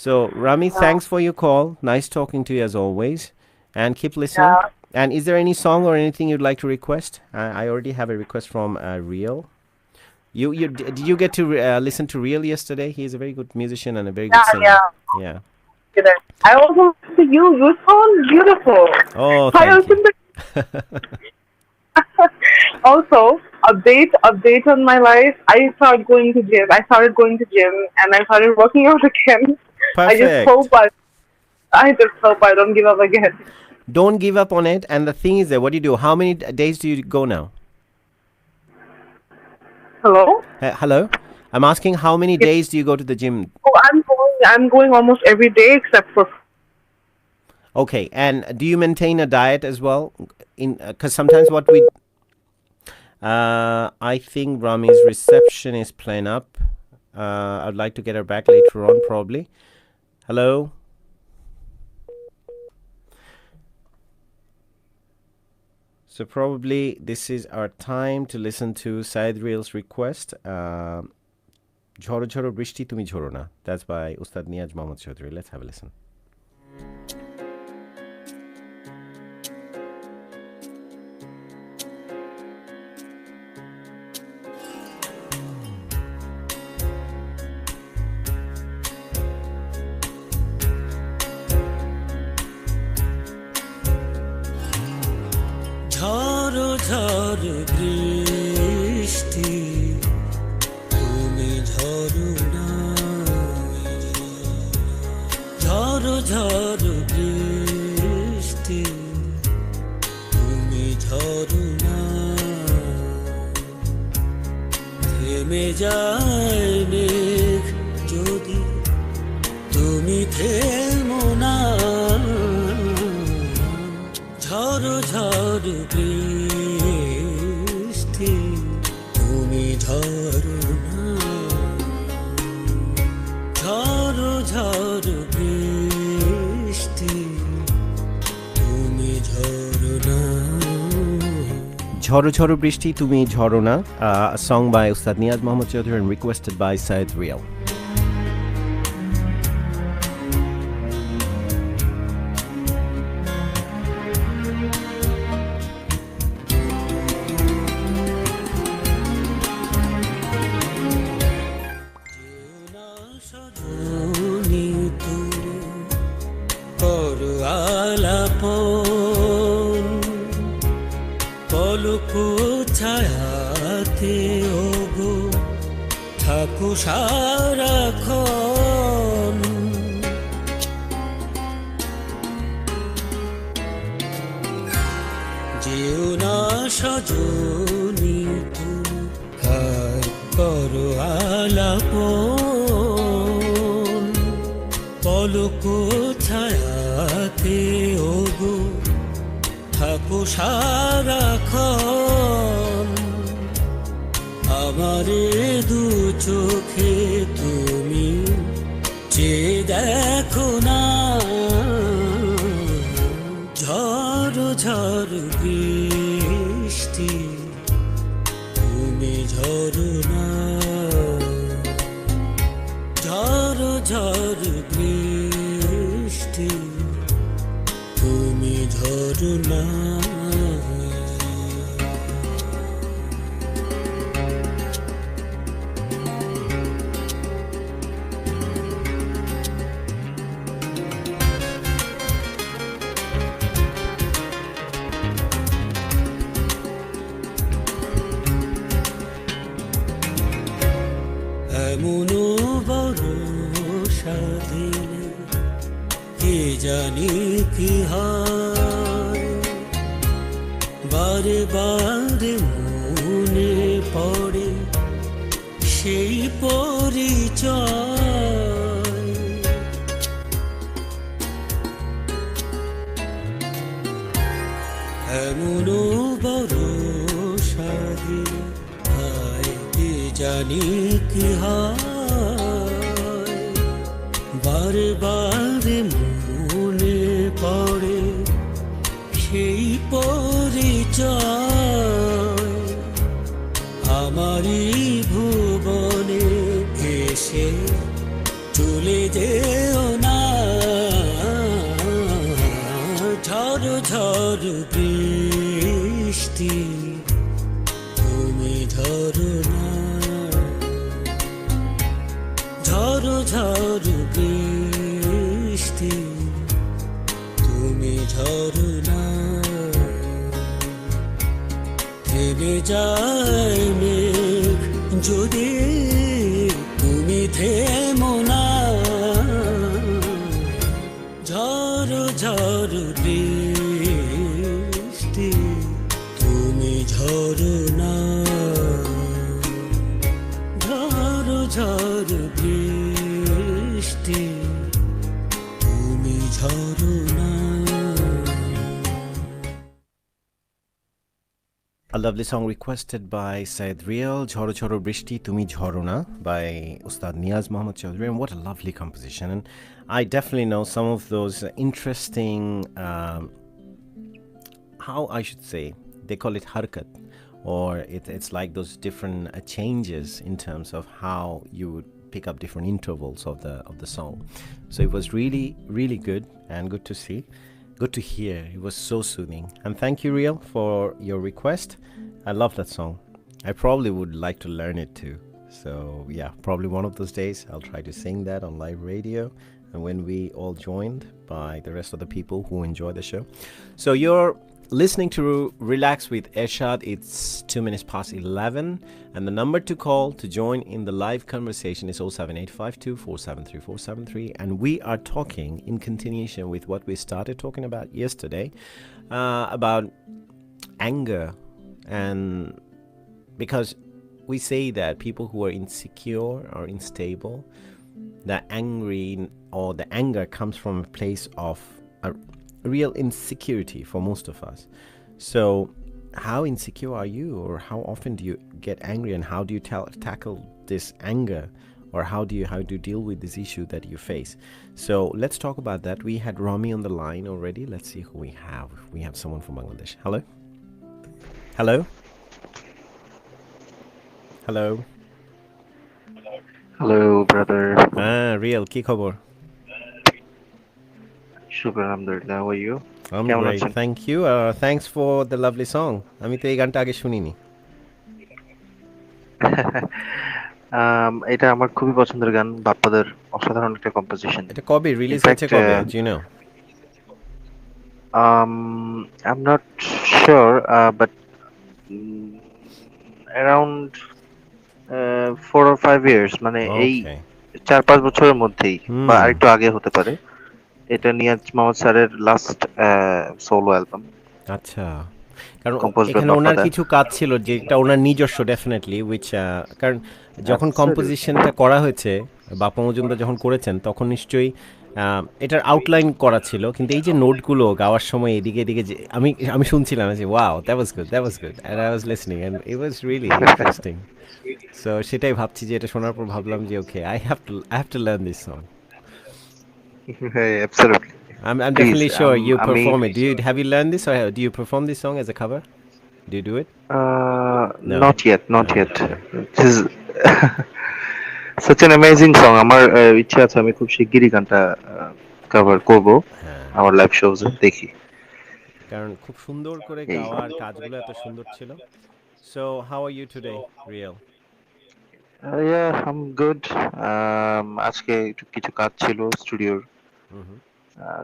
So Rami, thanks for your call, nice talking to you as always, and keep listening. And is there any song or anything you'd like to request? I already have a request from Real. Did you get to listen to Real yesterday? He's a very good musician and a very good singer. Yeah. I also listened to you. You sound beautiful. Oh, thank you. Also, update on my life. I started going to gym and I started working out again. Perfect. I just hope I don't give up again. Don't give up on it. And the thing is that what do you do? How many days do you go now? Hello? Hello? I'm asking how many days do you go to the gym? Oh, I'm going almost every day except for... Okay. And do you maintain a diet as well? Because sometimes what we... I think Rami's reception is playing up. I'd like to get her back later on probably. Hello? So probably this is our time to listen to Syed Real's request. Jhoro Jhoro Brishti Tumi Jhoro Na. That's by Ustad Niyaz Mohammad Chaudhry. Let's have a listen. ঝড়ো ঝড়ো বৃষ্টি তুমি ঝড়ো না, ঝড়ো ঝড়ো বৃষ্টি তুমি ঝড়ো না, থেমে যায় মেঘ যদি তুমি থেমো না, ঝড়ো ঝড়ো বৃষ্টি তুমি ঝড়ো না, ঝড়ো ঝড়ো বৃষ্টি তুমি ঝড়ো না. Jhoro Jhoro Brishti Tumi Jhoro Na, a song by Ustad Niyaz Mohammad Chaudhry and requested by Syed Real. পলকো ছায়াতে ওগো থাকো সারাক্ষণ, যে সজনী তুমি হায় করো আলাপন পলক ছায়াতে ওগো থাকো সারাক্ষণ আমারে দু চোখে তুমি যে দেখো না ঝড় ঝড় বৃষ্টি তুমি ঝড় না ঝড় ঝড় বৃষ্টি তুমি ঝড় না এমনও ভরসা দিলে কে জানি কি হয় বারে বারে মনে পড়ে সেই পরিচয় এমনও ভরসা দিলে জানি কি হয় বারে বারে মনে পড়ে সেই পরিচয় আমারই ভুবনে এসে চলে যেও না ঝড় ঝড় বৃষ্টি তুমি ঝড় না ঝড় ঝড় বৃষ্টি তুমি ঝড় না থেমে যায় মেঘ যদি তুমি থেমো না ঝড় ঝড় বৃষ্টি তুমি ঝড় না ঝড় ঝড় বৃষ্টি তুমি ঝড় না A lovely song requested by Said Rial, Jhoro Jhoro Brishti Tumi Jhorona by Ustad Niyaz Muhammad Chaudhry. And what a lovely composition. And I definitely know some of those interesting, how I should say, they call it harkat, or it's like those different changes in terms of how you would pick up different intervals of the song. So it was really, really good and good to see. Good to hear. It was so soothing. And thank you, Riel, for your request. I love that song. I probably would like to learn it too. So yeah, probably one of those days I'll try to sing that on live radio, and when we all joined by the rest of the people who enjoy the show. So you're listening to Relax with Ershad. It's 2 minutes past 11, and the number to call to join in the live conversation is 07852 473 473. And we are talking in continuation with what we started talking about yesterday, about anger. And because we say that people who are insecure or unstable, the angry or the anger comes from a place of a real insecurity for most of us. So how insecure are you, or how often do you get angry, and how do you tackle this anger, or how do you deal with this issue that you face? So let's talk about that. We had Rami on the line already. Let's see who we have. We have someone from Bangladesh. Hello. Hello, brother. Riel, কি খবর? Shukr, alhamdulillah. How are you? I'm কেমন great. আছেন? Thank you. Thanks for the lovely song. আমি তো এই গানটা আগে শুনিনি. এটা আমার খুবই পছন্দের গান, বাপ্পাদের অসাধারণ একটা কম্পোজিশন। এটা কবে রিলিজ In fact, হয়েছে কবে? Do you know? I'm not sure, but around 4 or 5 years, মানে এই Okay. 4-5 বছরের মধ্যেই, Hmm. বা আরেকটু আগে হতে পারে। এটা নিয়াজ মোহাম্মদ স্যারের লাস্ট সোলো অ্যালবাম। আচ্ছা, কারণ composed by এখানে ওনার Nafada. কিছু কাজ ছিল যেটা ওনার নিজস্ব ডেফিনেটলি উইচ কারণ যখন Absolutely. কম্পোজিশনটা করা হয়েছে বাপ্পা মজুমদার যখন করেছেন তখন নিশ্চয়ই এটার আউটলাইন করা ছিল, কিন্তু এই যে নোটগুলো গাওয়ার সময় এদিকে এদিকে যে আমি আমি শুনছিলাম যে wow that was good and I was listening and it was really interesting. So সেটাই ভাবছি যে এটা শোনার পর ভাবলাম যে okay I have to learn this song. Hey, absolutely. I'm Please, definitely sure you আমি perform it. Have you learned this, or do you perform this song as a cover? Do you do it? No. not yet, not No. yet. Okay. This is such an amazing song. আমার ইচ্ছা আছে আমি খুব শিগগিরই গানটা cover করব হ্যাঁ, আমার লাইভ শোজে দেখি। কারণ খুব সুন্দর করে এই গাওয়ার কাজগুলো এত সুন্দর ছিল। So, how are you today, Real? yeah, I'm good. আজকে একটু কিছু কাজ ছিল স্টুডিওর, হুম।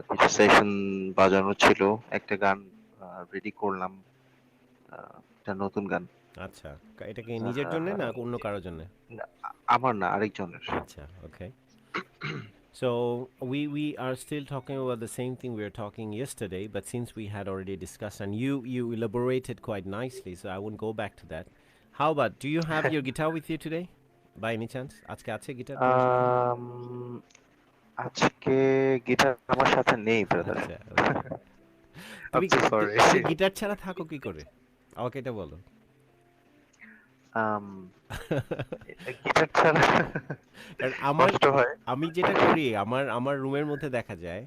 কিছু সেশন বাজানো ছিল, একটা গান রেডি করলাম, একটা নতুন গান। আচ্ছা, এটা কি নিজের জন্য না অন্য কারোর জন্য? না, আমার না, আরেকজনের। আচ্ছা, okay. So we are still talking about the same thing we were talking yesterday, but since we had already discussed and you elaborated quite nicely, so I won't go back to that. How about, do you have your guitar with you today, by any chance? আজকে আছে guitar তোমার সাথে? আম, আজকে guitar আমার সাথে নেই, brother. আচ্ছা, ওকে। I'm তুমি so sorry. তুমি গিটার ছাড়া থাকো কি করে? আমাকে এটা বলো। আম, গিটার ছাড়া কারণ কষ্ট হয়। আমি যেটা করি আমার আমার রুমের মধ্যে দেখা যায়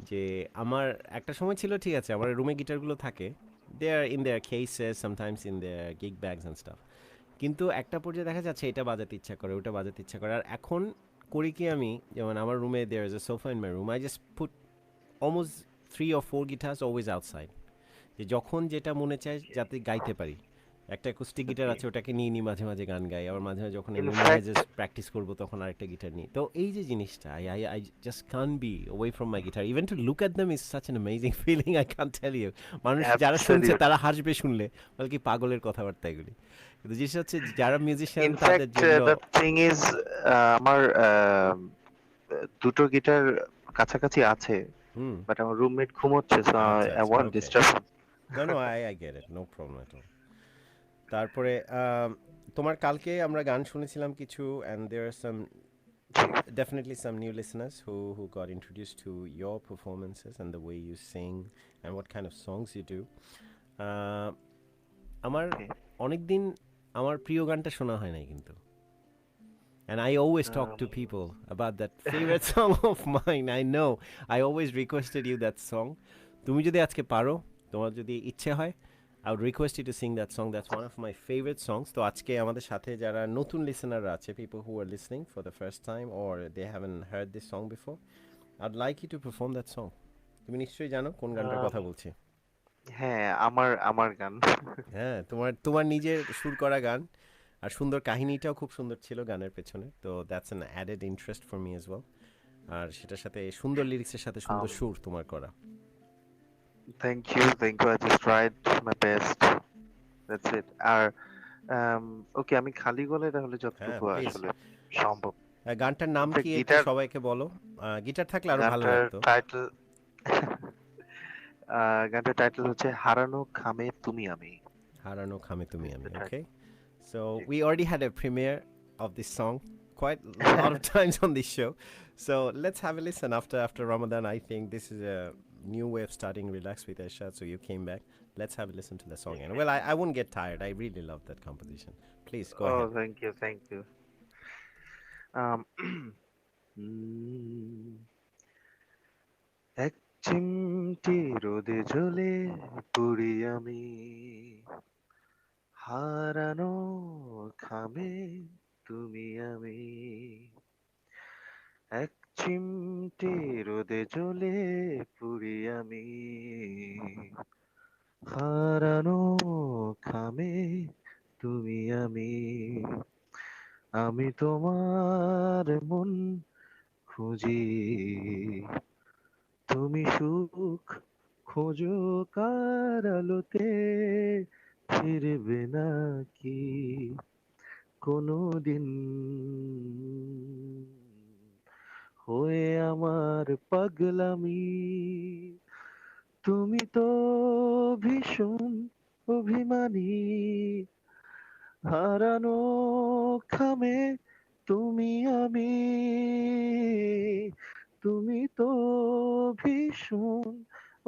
যে আমার একটা সময় ছিল, ঠিক আছে, আমার রুমে গিটারগুলো থাকে, they are in their cases, sometimes in their gig bags and stuff, কিন্তু একটা পর্যায়ে দেখা যাচ্ছে এটা বাজাতে ইচ্ছা করে, ওটা বাজাতে ইচ্ছা করে। আর এখন করি কি আমি, যেমন আমার রুমে there is a sofa in my room, I just put almost 3 or 4 guitars always outside, যে যখন যেটা মনে চায় যাতে গাইতে পারি। একটা অ্যাকুস্টিক গিটার আছে, ওটাকে নিয়ে নিই, মাঝে মাঝে গান গাই, আবার মাঝে মাঝে যখন এমনি মনে হয় ইনফ্যাক্ট জাস্ট প্র্যাকটিস করবো তখন আরেকটা গিটার নিই। তো এই যে জিনিসটা, I just can be away from my guitar, even to look at them is such an amazing feeling, I can't tell you. মানুষ যারা শুনছে অ্যাবসলিউট। তারা হাসবে শুনলে, বলে কি পাগলের কথাবার্তা এগুলি, কিন্তু জিনিসটা হচ্ছে যারা মিউজিশিয়ান তাদের ইনফ্যাক্ট যেগুলো। দ্য থিং ইজ, আমার দুটো গিটার কাছাকাছি আছে, হুম। বাট আমার রুমমেট ঘুমোচ্ছে, সো আচ্ছা আই আচ্ছা, want okay. Disturb. No no, I get it, no problem at all. তারপরে তোমার কালকে আমরা গান শুনেছিলাম কিছু, and there are some definitely some new listeners who got introduced to your performances and the way you sing and what kind of songs you do. Uh, আমার অনেক দিন আমার প্রিয় গানটা শোনা হয় নাই কিন্তু, and I always talk to people about that favorite song of mine. I know I always requested you that song. তুমি যদি আজকে পারো, তোমার যদি ইচ্ছে হয়, I would request you to sing that song. That's one of my favorite songs. তো আজকে আমাদের সাথে যারা নতুন লিসেনাররা আছে, people who are listening for the first time or they haven't heard this song before, I'd like you to perform that song. তুমি নিশ্চয়ই জানো কোন গানটার কথা বলছি। হ্যাঁ, আমার আমার গান। হ্যাঁ, তোমার তোমার নিজের সুর করা গান, আর সুন্দর কাহিনীটাও খুব সুন্দর ছিল গানের পেছনে, তো that's an added interest for me as well. আর সেটার সাথে সুন্দর লিরিক্সের সাথে সুন্দর সুর তোমার করা। Thank you, thank you, I just tried my best, that's it. আর ওকে, আমি খালি গলায় তাহলে হ্যাঁ, যতটুকু প্লিজ। আসলে সম্ভব। গানটার নাম কি একটু গিটার, সবাইকে বলো, গিটার থাকলে আরো ভালো গানটার লাগতো। টাইটেল গানটার টাইটেল হচ্ছে হারানো খামে তুমি আমি। হারানো খামে তুমি আমি, এটা okay? So G. we already had a premiere of this song quite a lot of times on this show. So let's have a listen after Ramadan. I think this is a new way of starting Relax with Ershad. So you came back. Let's have a listen to the song. And well, I won't get tired. I really love that composition. Please go ahead. Thank you, thank you. এক চিমটি রোদে জ্বলে পুড়ি আমি, হারানো খামে তুমি আমি। এক চিমটি রোদে জ্বলে পুড়ি আমি, হারানো খামে তুমি আমি। আমি তোমার মন খুঁজি, তুমি সুখ খোঁজো কার আলোতে, ফিরবে নাকি কোনোদিন হয়ে আমার পাগলামি। তুমি তো ভীষণ অভিমানী, হারানো খামে তুমি আমি, তুমি তো ভীষণ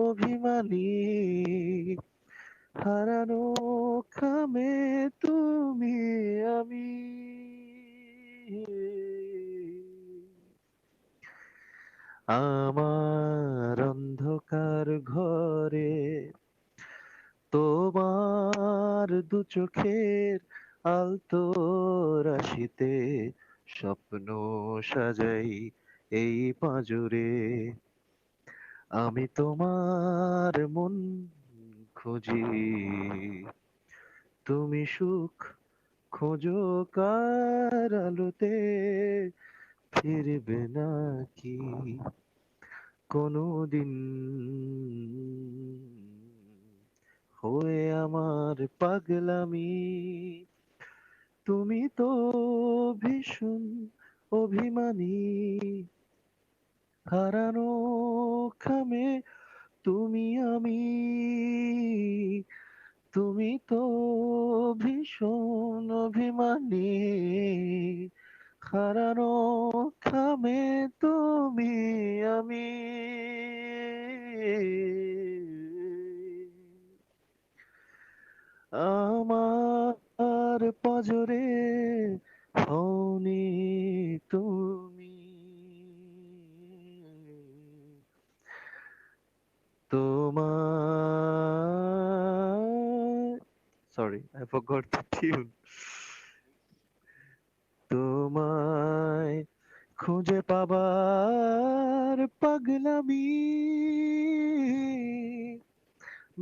অভিমানী, হারানো খামে তুমি আমি। আমার অন্ধকার ঘরে তোমার দু চোখের আলতো রাশিতে স্বপ্ন সাজাই এই পাঁজরে। আমি তোমার মন খুঁজি, তুমি সুখ খোঁজো কার আলোতে, ফিরবে নাকি কোনোদিন হয়ে আমার পাগলামি। তুমি তো ভীষণ অভিমানী, হারানো খামে তুমি আমি, তুমি তো ভীষণ অভিমানী, হারানো খামে তুমি আমি। আমার পজরে হওনি তুমি, তোমার, sorry I forgot the tune, তোমায় খুঁজে পাবার পাগলামি,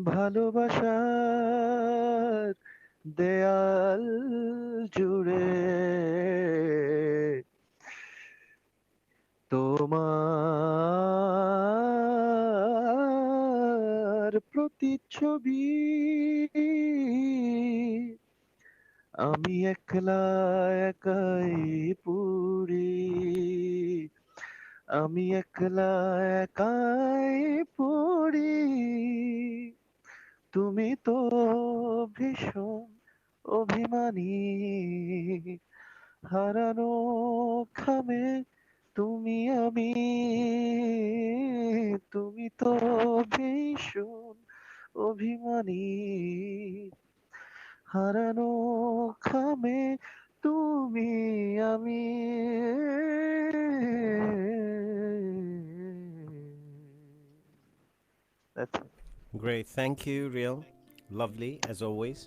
ভালোবাসার দেয়াল জুড়ে তোমার প্রতিচ্ছবি, আমি একলা একাই পুরি, আমি একলা একাই পড়ি, তুমি তো ভীষণ অভিমানী, হারানো খামে তুমি আমি, তুমি তো ভীষণ অভিমানী, হারানো খামে তুমি আমি। That's it. Great, thank you, Real. Lovely as always.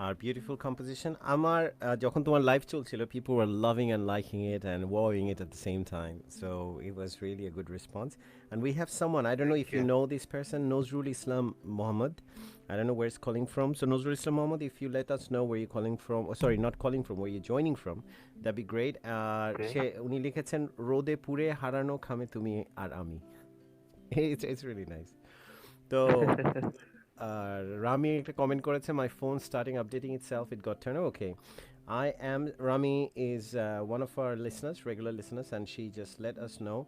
Our beautiful composition. আমার যখন তোমার live চলছিল, people were loving and liking it and wowing it at the same time. So it was really a good response. And we have someone, I don't know Thank if you you. know this person, Nozrul Islam Mohammed. I don't know where it's calling from. So Nozrul Islam Mohammed, if you let us know where you're calling from, oh, sorry, not calling from, where you're joining from, that'd be great. Okay. সে উনি লিখেছেন রোদে পুড়ে হারানো খামে তুমি আর আমি। It's really nice. তো Rami একটা comment করেছে, my phone starting updating itself, it got turned on. Okay, Rami is one of our listeners, regular listeners, and she just let us know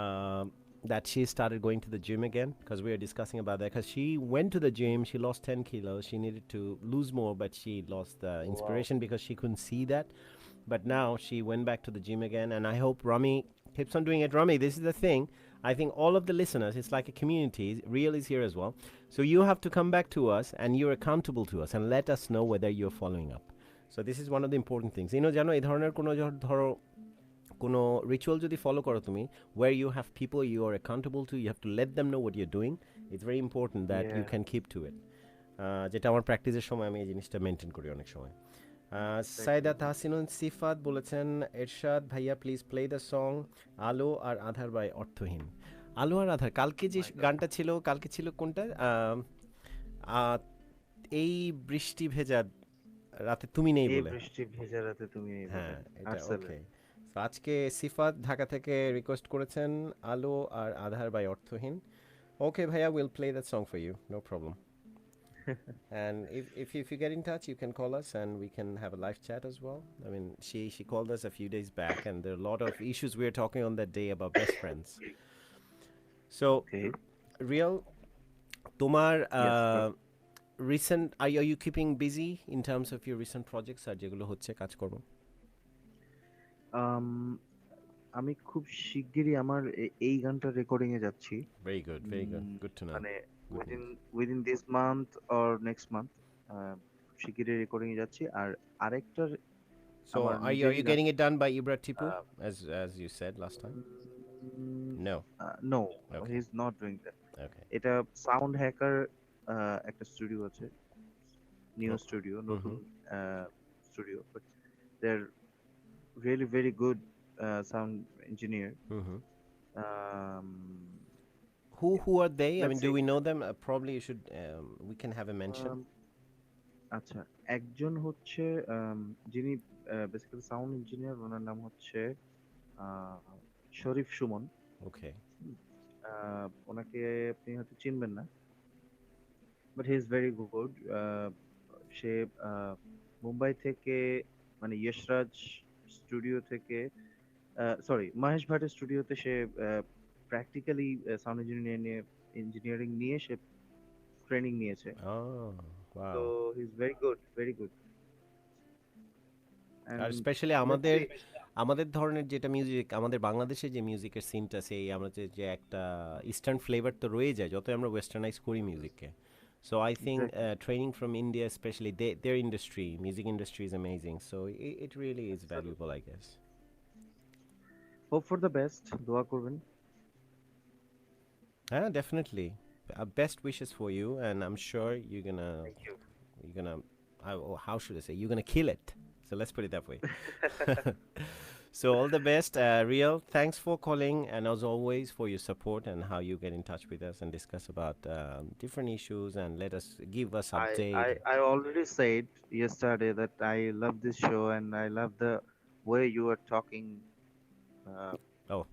um, that she started going to the gym again, because we are discussing about that, because she went to the gym, she lost 10 kilos, she needed to lose more, but she lost the Wow. inspiration because she couldn't see that. But now she went back to the gym again, and I hope Rami keeps on doing it. Rami, this is the thing, I think all of the listeners, it's like a community. Real is here as well, so you have to come back to us and you're accountable to us and let us know whether you're following up. So this is one of the important things, জানো এই ধরনের কোনো ধরো কোনো ritual যদি follow করো তুমি, where you have people you are accountable to, you have to let them know what you're doing. It's very important that you Yeah. can keep to it. যেটা আমার প্র্যাকটিসের সময় আমি এই জিনিসটা মেনটেন করি অনেক সময়। সাইদা তাহসিনুন সিফাত বলেছেন, এরশাদ ভাইয়া প্লিজ প্লে দ্য সং আলো আর আধার বাই অর্থহীন। আলো আর আধার, কালকে যে গানটা ছিল, কালকে ছিল কোনটা, এই বৃষ্টি ভেজা রাতে তুমি নেই এই বলে। বৃষ্টি ভেজা রাতে তুমি নেই বলে। হ্যাঁ, এটা আর্টসেলের। ওকে। তো আজকে সিফাত ঢাকা থেকে রিকোয়েস্ট করেছেন আলো আর আধার বাই অর্থহীন। ওকে ভাইয়া, will play that song for you, no problem. And if you get in touch, you can call us and we can have a live chat as well. I mean, she called us a few days back, and there are a lot of issues we were talking on that day about best friends. So, Okay. Real, তোমার Yes, bro. recent are you keeping busy in terms of your recent projects আর যেগুলো হচ্ছে কাজকর্ম? Um, আমি খুব শিগগিরই আমার এই গানটা রেকর্ডিং এ যাচ্ছি। Very good, very good. Um, Good to know. মানে Good within news. within this month or next month খুব শিগগিরই রেকর্ডিং এ যাচ্ছি। আর আরেকটার So আমার are you নিজেরই গান। getting it done by Ibra Tipu ah, as you said last time? Um, No. no, Okay. he is not doing that. Okay. এটা sound hacker একটা studio আছে, নিউ Oh. স্টুডিও, নতুন Mhm. Studio, but they are really very good sound engineer. Mhm. Who are they? I Let's mean, do see. we know them? Probably you should. We can have a mention. আচ্ছা, একজন হচ্ছে যিনি basically sound engineer, ওনার নাম হচ্ছে শরীফ Suman. Okay. ওনাকে আপনি হয়তো চিনবেন না, but he is very good. সে মুম্বাই থেকে, মানে যশরাজ স্টুডিও থেকে, সরি মহেশ ভাটের স্টুডিওতে সে প্র্যাকটিক্যালি সাউন্ড ইঞ্জিনিয়ারিং নিয়ে সে ট্রেনিং নিয়েছে। Oh, তো wow. He is very good, very good. আর স্পেশালি আমাদের ধরনের যেটা মিউজিক, আমাদের বাংলাদেশে যে মিউজিকের সিনটা, সেই আমরা যে একটা ইস্টার্ন ফ্লেভার তো রয়ে যায় যতই আমরা ওয়েস্টার্নাইজ করি মিউজিককে। So I think training from India, especially their industry, music industry is amazing. So it really is valuable, I guess. Hope for the best, দোয়া করবেন। Definitely. Best wishes for you, and I'm sure Thank you. you're gonna how should I say, you're gonna kill it. So let's put it that way. So all the best, Real. Thanks for calling, and as always for your support and how you get in touch with us and discuss about different issues and give us update. I already said yesterday that I love this show and I love the way you are talking. Oh,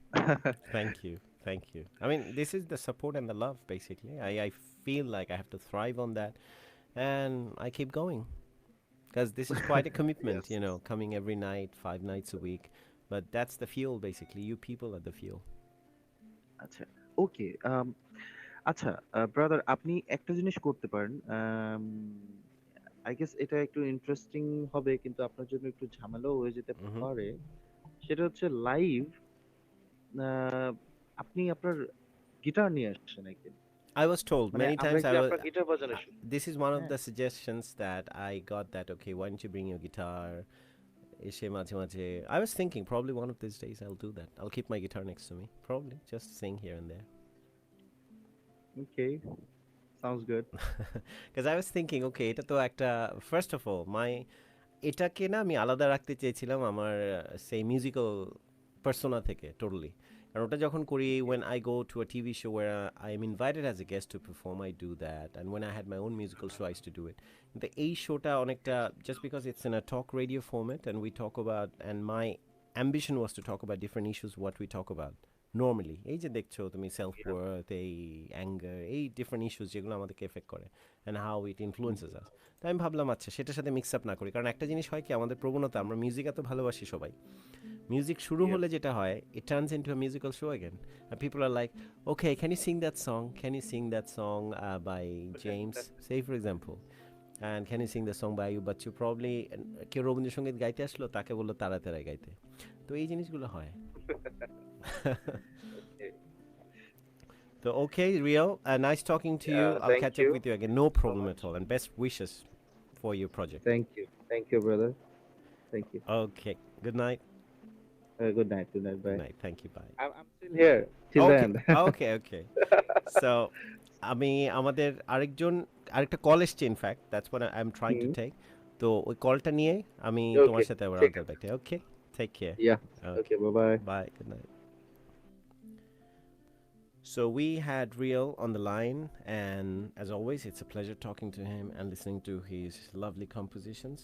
thank you. Thank you. I mean, this is the support and the love, basically. I feel like I have to thrive on that, and I keep going. Because this is quite a commitment, Yes. coming every night, 5 nights a week. But that's the fuel, basically. You people are the fuel. আচ্ছা, ওকে। আচ্ছা brother, আপনি একটা জিনিস করতে পারেন। I guess এটা একটু interesting হবে, কিন্তু আপনার জন্য একটু ঝামেলাও হয়ে যেতে পারে। সেটা হচ্ছে লাইভ আপনি আপনার গিটার নিয়ে আসছেন একদিন। I was told মানে many আমরা times. একটু আপনার গিটার বাজানো শুনি। This is one of হ্যাঁ, the suggestions that I got. That okay, why don't you bring your guitar? এসে মাঝে মাঝে I was thinking probably one of these days I'll do that. I'll keep my guitar next to me. Probably just sing here and there. Okay, sounds good. Because I was thinking, okay, এটা তো একটা, first of all, এটাকে না আমি আলাদা রাখতে চেয়েছিলাম আমার সেই মিউজিক্যাল পার্সোনা থেকে টোটালি। কারণ ওটা যখন করি, when I go to a TV show where I am invited as a guest to perform, I do that. And when I had my own musical show, I used to do it. কিন্তু এই শোটা অনেকটা, just because it's in a talk radio format and we talk about, and my ambition was to talk about different issues, what we talk about normally. এই যে দেখছো তুমি self worth, এই anger, এই ডিফারেন্ট ইস্যুস যেগুলো আমাদেরকে effect করে and how it influences আস। তো আমি ভাবলাম আচ্ছা সেটার সাথে মিক্স আপ না করি, কারণ একটা জিনিস হয় কি, আমাদের প্রবণতা, আমরা মিউজিক এত ভালোবাসি সবাই, মিউজিক শুরু হলে যেটা হয়, it turns into a musical show again. And people are like, okay, can you sing that song? Can you sing that song by James? Say for example. And can you sing the song by you? But you probably, কেউ রবীন্দ্রসঙ্গীত গাইতে আসলো, তাকে বললো তারা তারাই গাইতে। তো এই জিনিসগুলো হয়। So okay, Real, nice talking to you. I'll thank catch you up with you again. No problem at all. And best wishes for your project. Thank you brother, thank you. Okay. Good night. Good night, good night, bye. Good night. Thank you. Bye. I'm still here till the Okay. end. Okay. So, আমি আমাদের আরেকটা call এসছে, in fact that's what I am trying to take. তো ওই কলটা নিয়ে আমি তোমার সাথে আবার ঠিক আলাদা back. Okay, take care. Yeah. Okay, bye-bye. Bye. Good night. So we had Real on the line, and as always, it's a pleasure talking to him and listening to his lovely compositions.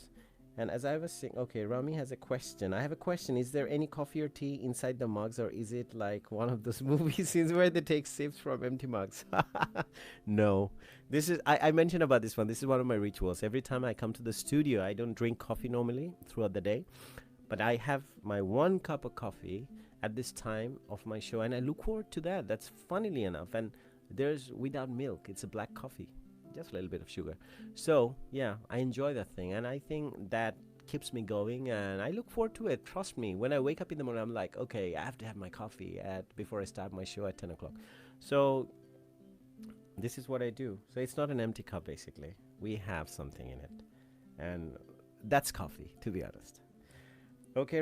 And as I was saying, okay, Rami has a question. I have a question. Is there any coffee or tea inside the mugs, or is it like one of those movie scenes where they take sips from empty mugs? No. This is, I mentioned about this one. This is one of my rituals. Every time I come to the studio, I don't drink coffee normally throughout the day, but I have my 1 cup of coffee at this time of my show, and I look forward to that. That's funnily enough. And There's without milk. It's a black coffee, just a little bit of sugar. So yeah, I enjoy that thing, and I think that keeps me going, and I look forward to it. Trust me, when I wake up in the morning, I'm like, okay, I have to have my coffee at before I start my show at 10 o'clock. So this is what I do. So it's not an empty cup, basically. We have something in it, and that's coffee, to be honest. Okay,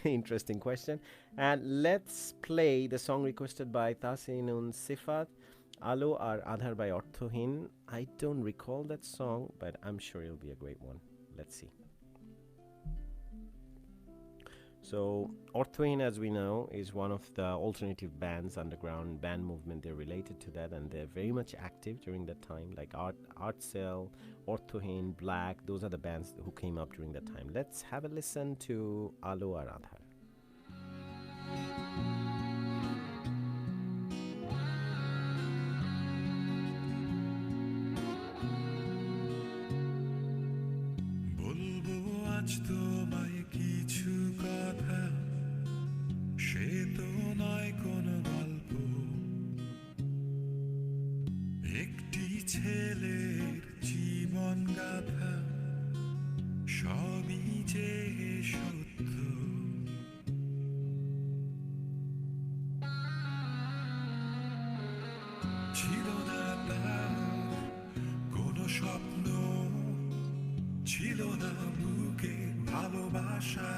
interesting question. And let's play the song requested by Tasinun Sifat, Alo Ar Adhar by Orthohin. I don't recall that song, but I'm sure it'll be a great one. Let's see. So Orthohin, as we know, is one of the alternative bands, underground band movement. They're related to that, and they're very much active during that time, like Art Cell, Orthohin, Black. Those are the bands who came up during that time. Let's have a listen to Alo Ar Adhar. বলবো আজ তোমায় কিছু কথা, সে তো নয় কোনো গল্প, একটি ছেলের জীবন গাথা, সবই যে সত্য। ছিল না তার কোনো স্বপ্ন, ছিল না বুকে ভালোবাসা,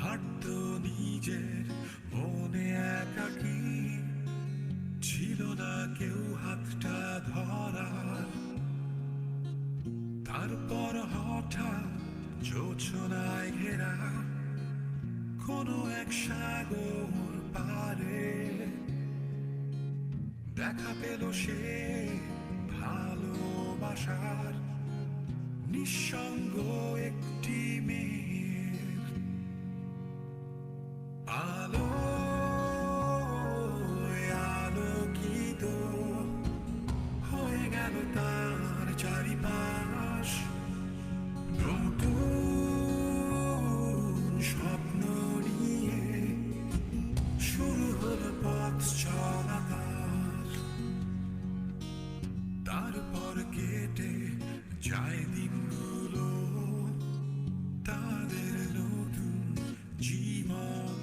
হাঁটতো নিজের মনে একাকী, ছিল না কেউ হাতটা ধরার। তারপর হঠাৎ জোছনায় ঘেরা কোনো এক সাগর পারে দেখা পেল সে ভালোবাসার নিঃসঙ্গ একটি মেয়ের। আলো আলোকিত হয়ে গেল তার চারিপাশ, নতুন স্বপ্ন নিয়ে শুরু হলো পথ চলা তার। তারপর কেটে যায় দিনগুলো তাদের নতুন জীবন,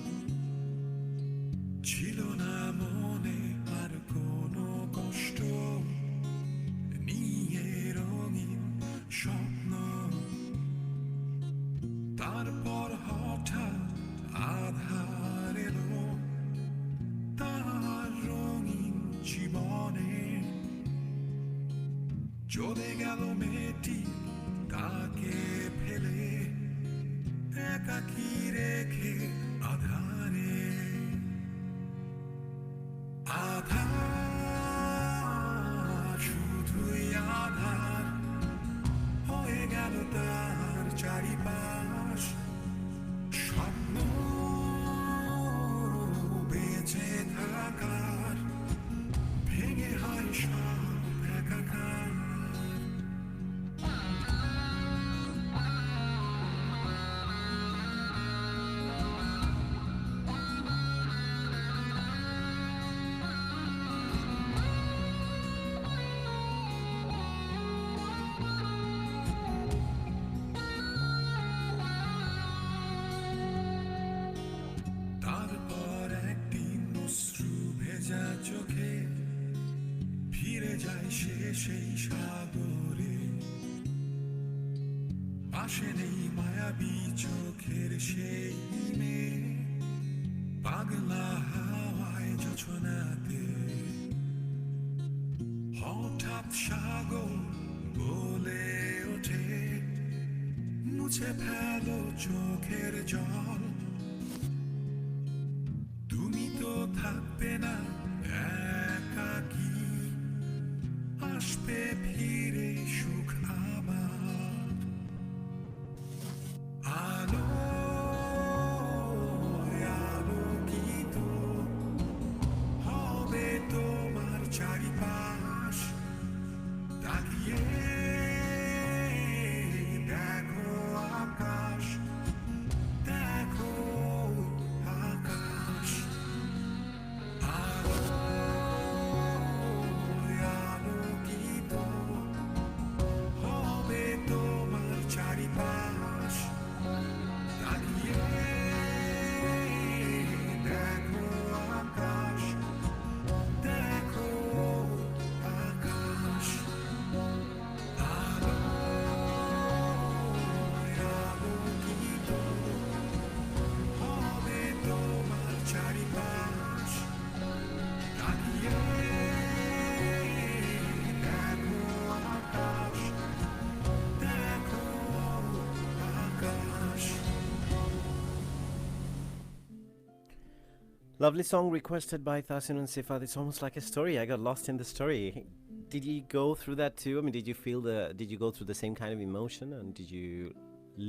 ছিল না মনে আর কোনো কষ্ট, নিয়ে রঙিন স্বপ্ন। তারপর হঠাৎ আধার এলো তার রঙিন জীবনে, চলে গেল মেয়েটি তাকে ফেলে একাকী রেখে আধারে। আধার শুধুই আধার হয়ে গেল তার চারিপাশ, স্বপ্ন বেঁচে থাকার ভেঙে হয় সব একাকার। তারপর একদিন অশ্রু ভেজা চোখে ফিরে যায় সে সেই সাগরে, পাশে নেই মায়াবী চোখের সেই মেয়ে, পাগলা হাওয়ায় জোছনাতে। হঠাৎ সাগর বলে ওঠে, মুছে ফেলো চোখের জল, তুমি তো থাকবে না একাকী, আসবে ফিরে সুখ আমার। আলো আলোকিত হবে তোমার চারিপাশ, তাকিয়ে দেখো আকাশ, দেখো Lovely song requested by Tasin and Sifat. It's almost like a story. I got lost in the story. Did you go through that too? I mean, did you go through the same kind of emotion, and did you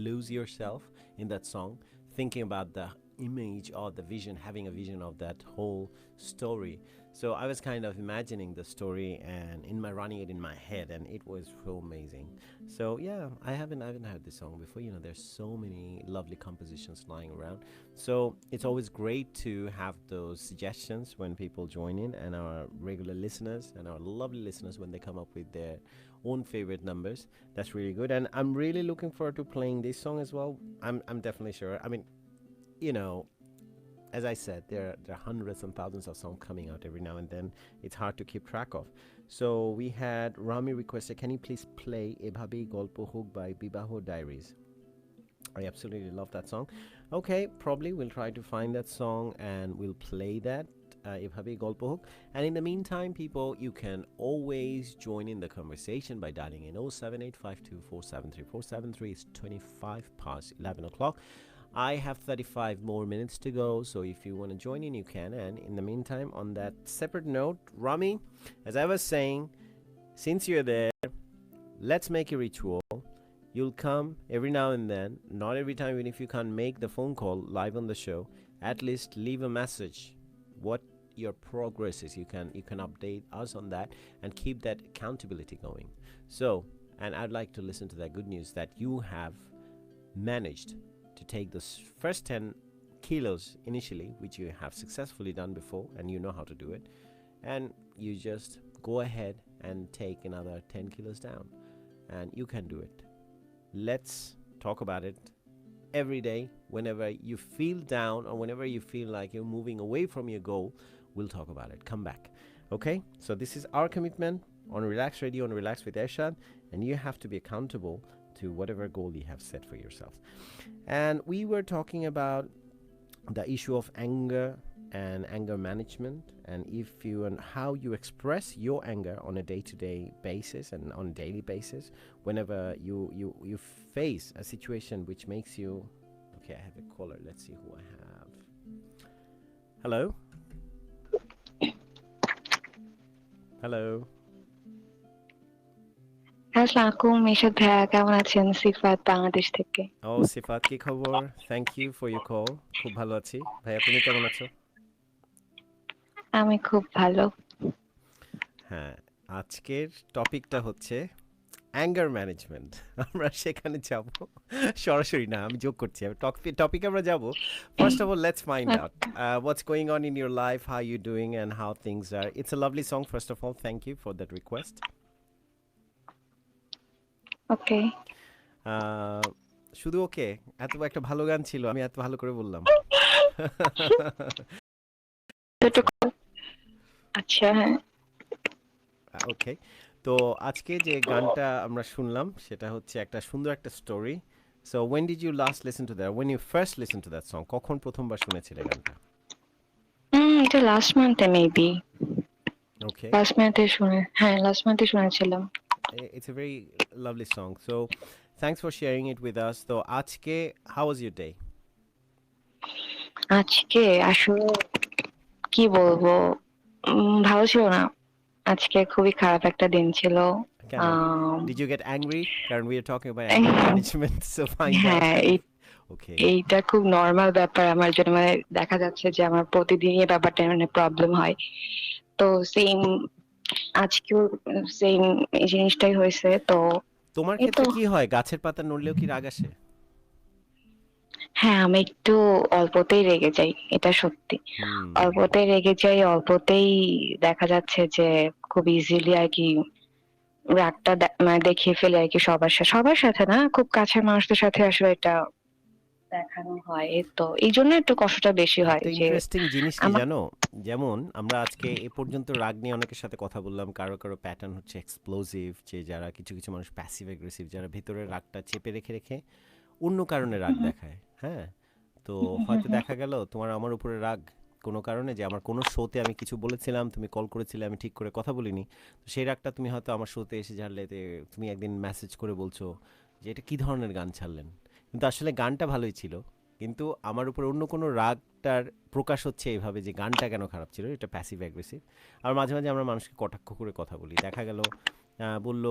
lose yourself in that song, thinking about the image or the vision, having a vision of that whole story? So I was kind of imagining the story and running it in my head, and it was so amazing. So yeah, I haven't heard this song before. There's so many lovely compositions lying around. So it's always great to have those suggestions when people join in, and our regular listeners and our lovely listeners when they come up with their own favorite numbers. That's really good, and I'm really looking forward to playing this song as well. I'm definitely sure. I mean, as I said, there are hundreds and thousands of songs coming out every now and then. It's hard to keep track of. So we had Rami requested, can you please play Ebhabe Golpo Hok by Bibaho Diaries? I absolutely love that song. Okay, probably we'll try to find that song and we'll play that, Ebhabe Golpo Hok. And in the meantime, people, you can always join in the conversation by dialing in 07852473473. It's 25 past 11 o'clock. I have 35 more minutes to go, so if you want to join in, you can. And in the meantime, on that separate note, Rami, as I was saying, since you're there, let's make a ritual. You'll come every now and then, not every time, even if you can't make the phone call live on the show, at least leave a message what your progress is. You can update us on that and keep that accountability going. So, and I'd like to listen to that good news that you have managed to take the first 10 kilos initially, which you have successfully done before and you know how to do it, and you just go ahead and take another 10 kilos down, and you can do it. Let's talk about it every day. Whenever you feel down or whenever you feel like you're moving away from your goal, we'll talk about it. Come back. Okay, so this is our commitment on Relax Radio, on Relax with Ershad, and you have to be accountable to whatever goal you have set for yourself. And we were talking about the issue of anger and anger management, and how you express your anger on a day-to-day basis and on a daily basis whenever you face a situation which makes you. Okay, I have a caller. Let's see who I have. Hello. Hello. আসসালামু আলাইকুম এরশাদ ভাইয়া, কেমন আছেন? সিফাত বাংলাদেশ থেকে। ও সিফাত, কি খবর? Thank you for your call. খুব ভালো আছি ভাইয়া, তুমি কেমন আছো? আমি খুব ভালো। হ্যাঁ, আজকের টপিকটা হচ্ছে অ্যাঙ্গার ম্যানেজমেন্ট। আমরা সেখানে যাব, সরাসরি না, আমি যোগ করছি। টপিক আমরা যাব। First of all, let's find out what's going on in your life, how you doing and how things are. It's a lovely song. First of all, thank you for that request. Okay. শুধু okay? এত একটা ভালো গান ছিল, আমি এত ভালো করে বললাম। আচ্ছা, হ্যাঁ। ওকে, তো আজকে যে গানটা আমরা শুনলাম সেটা হচ্ছে একটা সুন্দর একটা story. So when did you last listen to that? When you first listened to that song? কখন প্রথমবার শুনেছিলে গানটা? এটা লাস্ট মান্থে মেবি। ওকে, লাস্ট মান্থে শুনেছিলাম। It's a very lovely song. So thanks for sharing it with us. So আজকে, how was your day? আজকে আসলে কি বলবো, ভালো ছিল না। আজকে খুবই খারাপ একটা দিন ছিল। Did you get angry? কারণ we are talking about anger management, so find out. হ্যাঁ, Okay. এইটা খুব নর্মাল ব্যাপার আমার জন্য। মানে দেখা যাচ্ছে যে আমার প্রতিদিনই এই ব্যাপারটা মানে প্রবলেম হয়। তো আজকেও সেম এই জিনিসটাই হয়েছে। তো তোমার ক্ষেত্রে কি হয়? গাছের পাতা নড়লেও কি রাগ আসে? হ্যাঁ, আমি একটু অল্পতেই রেগে যাই, এটা সত্যি। অল্পতেই রেগে যাই, অল্পতেই দেখা যাচ্ছে যে খুব ইজিলি আর কি রাগটা মানে দেখিয়ে ফেলে আর কি। সবার সাথে না, খুব কাছের মানুষদের সাথে আসলে এটা দেখানো হয়। তো এই জন্য একটু কষ্টটা বেশি হয়। একটা ইন্টারেস্টিং জিনিস কি জানো, যেমন আমরা আজকে এ পর্যন্ত রাগ নিয়ে অনেকের সাথে কথা বললাম। কারো প্যাটার্ন হচ্ছে এক্সপ্লোসিভ, যে যারা কিছু মানুষ প্যাসিভ অ্যাগ্রেসিভ, যারা ভেতরে রাগটা চেপে রেখে অন্য কারণে রাগ দেখায়। হ্যাঁ, তো হয়তো দেখা গেল তোমার আমার উপরে রাগ কোনো কারণে, যে আমার কোনো শোতে আমি কিছু বলেছিলাম, তুমি কল করেছিলে, আমি ঠিক করে কথা বলিনি, তো সেই রাগটা তুমি হয়তো আমার শোতে এসে ঝাড়লে। তুমি একদিন মেসেজ করে বলছো যে এটা কি ধরনের গান ছাড়লেন, কিন্তু আসলে গানটা ভালোই ছিল। কিন্তু আমার উপর অন্য কোনো রাগটার প্রকাশ হচ্ছে এভাবে যে গানটা কেন খারাপ ছিল, এটা প্যাসিভ অ্যাগ্রেসিভ। আর মাঝে মাঝে আমরা মানুষকে কটাক্ষ করে কথা বলি, দেখা গেল বলল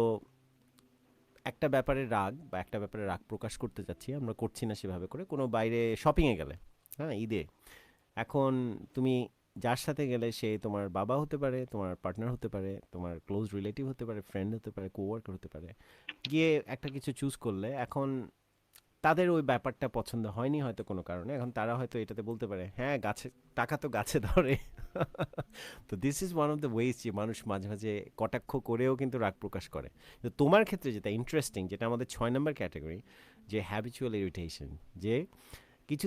একটা ব্যাপারে রাগ বা একটা ব্যাপারে রাগ প্রকাশ করতে চাচ্ছি, আমরা করছি না সেভাবে করে, কোনো বাইরে শপিংয়ে গেলে, হ্যাঁ ঈদে, এখন তুমি যার সাথে গেলে সে তোমার বাবা হতে পারে, তোমার পার্টনার হতে পারে, তোমার ক্লোজ রিলেটিভ হতে পারে, ফ্রেন্ড হতে পারে, কোওয়ার্কার হতে পারে, গিয়ে একটা কিছু চুজ করলে এখন তাদের ওই ব্যাপারটা পছন্দ হয়নি হয়তো কোনো কারণে, এখন তারা হয়তো এটাতে বলতে পারে হ্যাঁ গাছে টাকা তো গাছে ধরে। তো this is one of the ways যে মানুষ মাঝে মাঝে কটাক্ষ করেও কিন্তু রাগ প্রকাশ করে। তো তোমার ক্ষেত্রে যেটা ইন্টারেস্টিং, যেটা আমাদের 6 নম্বর ক্যাটাগরি, যে হ্যাবিচুয়াল ইরিটেশন, যে কিছু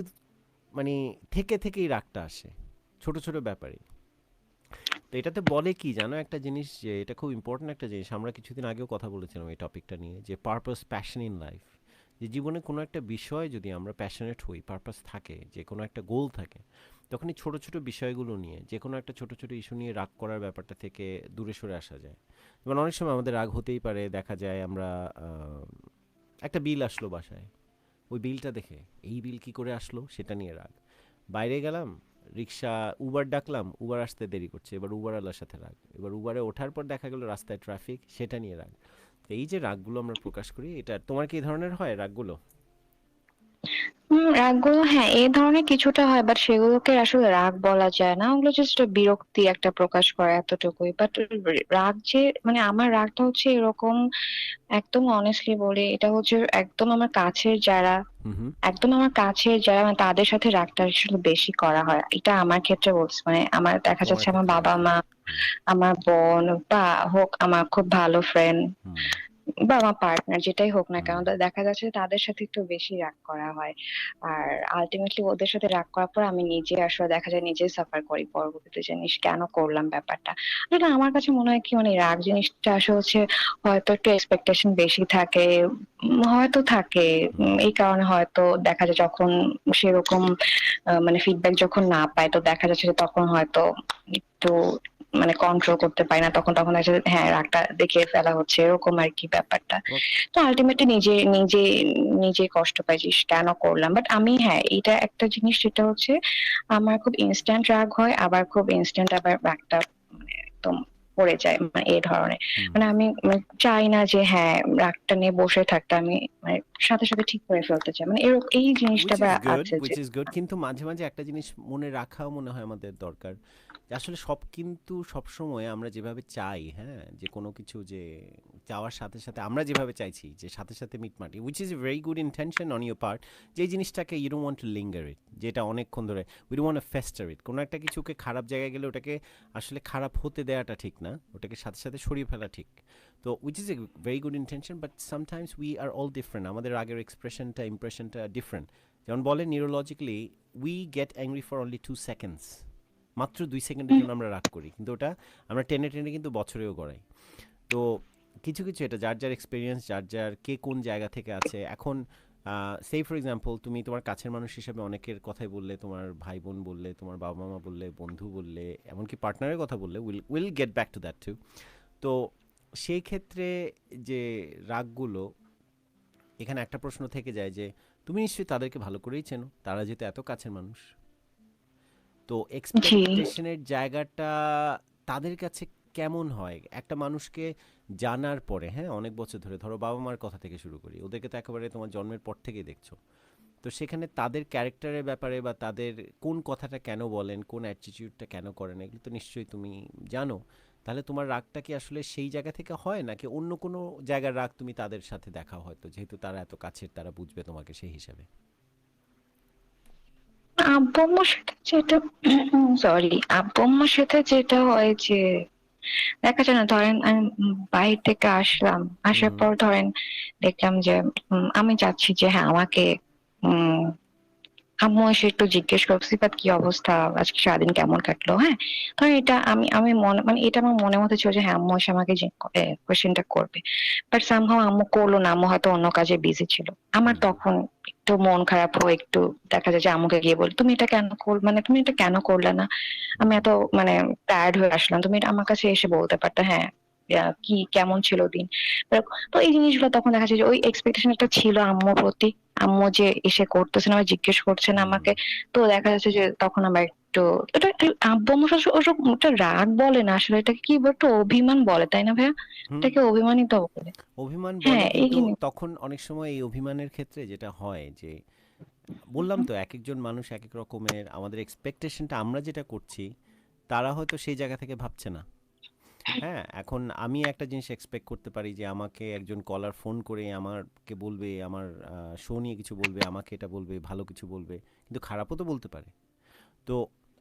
মানে থেকে থেকেই রাগটা আসে ছোট ছোট ব্যাপারে। তো এটাতে বলে কি জানো একটা জিনিস, যে এটা খুব ইম্পর্টেন্ট একটা জিনিস, আমরা কিছুদিন আগেও কথা বলেছিলাম এই টপিকটা নিয়ে, যে পারপাস, প্যাশন ইন লাইফ। যে জীবনে কোনো একটা বিষয় যদি আমরা প্যাশনেট হই, পারপাস থাকে, যে কোনো একটা গোল থাকে, তখনই ছোট ছোট বিষয়গুলো নিয়ে, যে কোনো একটা ছোট ছোট ইস্যু নিয়ে রাগ করার ব্যাপারটা থেকে দূরে সরে আসা যায়। যেমন অনেক সময় আমাদের রাগ হতেই পারে, দেখা যায় আমরা একটা বিল আসলো বাসায়, ওই বিলটা দেখে এই বিল কি করে আসলো সেটা নিয়ে রাগ। বাইরে গেলাম, রিক্সা উবার ডাকলাম, উবার আসতে দেরি করছে, এবার উবারওয়ালার সাথে রাগ। এবার উবারে ওঠার পর দেখা গেল রাস্তায় ট্রাফিক, সেটা নিয়ে রাগ। তো এই যে রাগগুলো আমরা প্রকাশ করি, এটা তোমার কি এই ধরনের হয় রাগগুলো? রাগগুলো হ্যাঁ এই ধরনের কিছুটা হয়, বাট সেগুলোকে আসলে রাগ বলা যায় না, ওগুলো জাস্ট বিরক্তি একটা প্রকাশ করে এতটুকুই। বাট রাগ যে মানে আমার রাগটা হচ্ছে এরকম, একদম অনেস্টলি বলি, এটা হচ্ছে একদম আমার কাছের যারা, হুম হুম। একদম আমার কাছের যারা মানে তাদের সাথে রাগটা আসলে বেশি করা হয়। এটা আমার ক্ষেত্রে বলছি, মানে আমার দেখা তোমার যাচ্ছে আমার ক্ষেত্রে বাবা বলছো। মা, হুম আমার বোন, বা হোক আমার খুব ভালো ফ্রেন্ড, হুম বা আমার পার্টনার, যেটাই হোক না কেন, হুম। দেখা যাচ্ছে তাদের সাথে একটু বেশি রাগ করা হয়। আর আলটিমেটলি ওদের সাথে রাগ করার পর আমি নিজে আসলে দেখা যায় নিজে সাফার করি পরবর্তীতে, জিনিস কেন করলাম ব্যাপারটা। আসলে আমার কাছে মনে হয় কি, মানে রাগ জিনিসটা আসলে হচ্ছে হয়তো একটু এক্সপেকটেশন বেশি থাকে, হয়তো থাকে, এই কারণে হয়তো দেখা যায় যখন সেরকম মানে ফিডব্যাক যখন না পায়, তো দেখা যাচ্ছে যে তখন হয়তো একটু মানে কন্ট্রোল করতে পারি না, তখন তখন দেখা যায় হ্যাঁ রাগটা দেখিয়ে ফেলা হচ্ছে, এরকম আর কি ব্যাপারটা। তোমার তো আলটিমেটলি নিজে নিজে নিজে কষ্ট পাই যে ইস, কেন করলাম। বাট আমি হ্যাঁ এটা একটা জিনিস, সেটা হচ্ছে আমার খুব ইনস্ট্যান্ট রাগ হয়, আবার খুব ইনস্ট্যান্ট আবার রাগটা মানে একদম পড়ে যায়, মানে এই ধরনের। হুম। মানে আমি মানে চাই না যে হ্যাঁ রাগটা নিয়ে বসে থাকতে, আমি মানে সাথে সাথে ঠিক করে ফেলতে চাই, মানে এরকম এই জিনিসটা উইচ ইজ আবার গুড, আছে যে। উইচ ইজ গুড, কিন্তু মাঝে মাঝে একটা জিনিস মনে রাখাও মনে হয় আমাদের দরকার, যে আসলে সব কিন্তু সবসময় আমরা যেভাবে চাই, হ্যাঁ যে কোনো কিছু যে চাওয়ার সাথে সাথে আমরা যেভাবে চাইছি যে সাথে সাথে মিটমাটি, which is a very good intention on your part, যে এই জিনিসটাকে you don't want to linger it, যেটা অনেকক্ষণ ধরে we don't want to fester it, কোনো একটা কিছুকে খারাপ জায়গায় গেলে ওটাকে আসলে খারাপ হতে দেওয়াটা ঠিক না, ওটাকে সাথে সাথে সরিয়ে ফেলা ঠিক। তো which is a very good intention, but sometimes we are all different, আমাদের আগের এক্সপ্রেশনটা ইমপ্রেশনটা ডিফারেন্ট। যেমন বলে নিউরোলজিক্যালি we get angry for only 2 seconds, মাত্র 2 সেকেন্ডের জন্য আমরা রাগ করি, কিন্তু ওটা আমরা টেনে টেনে কিন্তু বছরেও গড়াই। তো কিছু কিছু এটা যার যার এক্সপিরিয়েন্স, যার যার কে কোন জায়গা থেকে আছে। এখন সেই ফর এক্সাম্পল তুমি তোমার কাছের মানুষ হিসেবে অনেকের কথাই বললে, তোমার ভাই বোন বললে, তোমার বাবা মা বললে, বন্ধু বললে, এমনকি পার্টনারের কথা বললে, will get back to that too. তো সেই ক্ষেত্রে যে রাগগুলো, এখানে একটা প্রশ্ন থেকে যায় যে তুমি নিশ্চয়ই তাদেরকে ভালো করেই চেনো, তারা যেহেতু এত কাছের মানুষ, তো জি। এক্সপেকটেশনের জায়গাটা তাদের কাছে কেমন হয় একটা মানুষকে জানার পরে, হ্যাঁ অনেক বছর ধরে, ধরো বাবা মার কথা থেকে শুরু করি, ওদেরকে তো একেবারে তোমার জন্মের পর থেকেই দেখছো, তো সেখানে তাদের ক্যারেক্টারের ব্যাপারে বা তাদের কোন কথাটা কেন বলেন, কোন অ্যাটিটিউডটা কেন করেন, এগুলো তো নিশ্চয়ই তুমি জানো। তাহলে তোমার রাগটা কি আসলে সেই জায়গা থেকে হয়, নাকি অন্য কোনো জায়গার রাগ তুমি তাদের সাথে দেখা, হয়তো যেহেতু তারা এত কাছের, তারা বুঝবে তোমাকে সেই হিসাবে? আব্বু আম্মুর সাথে যেটা, সরি, আব্বু আম্মুর সাথে যেটা হয় যে দেখা যায় না, ধরেন আমি বাইরে থেকে আসলাম, আসার হুম পর ধরেন দেখলাম যে আমি চাচ্ছি যে হ্যাঁ আমাকে উম আম্মু এসে একটু জিজ্ঞেস করছি, বাট কি অবস্থা, আজকে সারাদিন কেমন কাটলো, হ্যাঁ। তো এটা আমি আমি মনে মানে এটা আমার মনের মধ্যে ছিল যে হ্যাঁ আম্মু এসে আমাকে যে কোয়েশ্চেনটা করবে, বাট সামহাও আম্মু করলো না, আম্মু হয়তো অন্য কাজে বিজি ছিল। আমার হুম তখন একটু মন খারাপ হয়ে একটু দেখা যায় যে আম্মুকে গিয়ে বলি, তুমি এটা কেন মানে তুমি এটা কেন করলে না, আমি হুম এত মানে টায়ার্ড হয়ে আসলাম, তুমি এটা আমার কাছে এসে বলতে পারতে, হ্যাঁ কি কেমন ছিল দিন। তো এই জিনিসগুলো তখন দেখা যায় যে ওই এক্সপেকটেশন একটা ছিল আম্মুর প্রতি, আম্মু যে এসে করতেছেন আমার জিজ্ঞেস করছেন আমাকে, তো দেখা যাচ্ছে যে তখন আমার একটু এটা আব্বু আমার সাথে ওসব ওটা রাগ বলে না, আসলে এটাকে কি বলে, একটু অভিমান বলে, তাই না ভাইয়া? হুম, এটাকে অভিমানই তো বলে। অভিমান বলে, হ্যাঁ এই কিন্তু জিনিস। তখন অনেক সময় এই অভিমানের ক্ষেত্রে যেটা হয় যে, বললাম তো এক একজন মানুষ এক এক রকমের, আমাদের এক্সপেকটেশনটা আমরা যেটা করছি তারা হয়তো সেই জায়গা থেকে ভাবছে না। হ্যাঁ, এখন আমি একটা জিনিস এক্সপেক্ট করতে পারি যে আমাকে একজন কলার ফোন করে আমাকে বলবে, আমার শো নিয়ে কিছু বলবে, আমাকে এটা বলবে, ভালো কিছু বলবে, কিন্তু খারাপও তো বলতে পারে। তো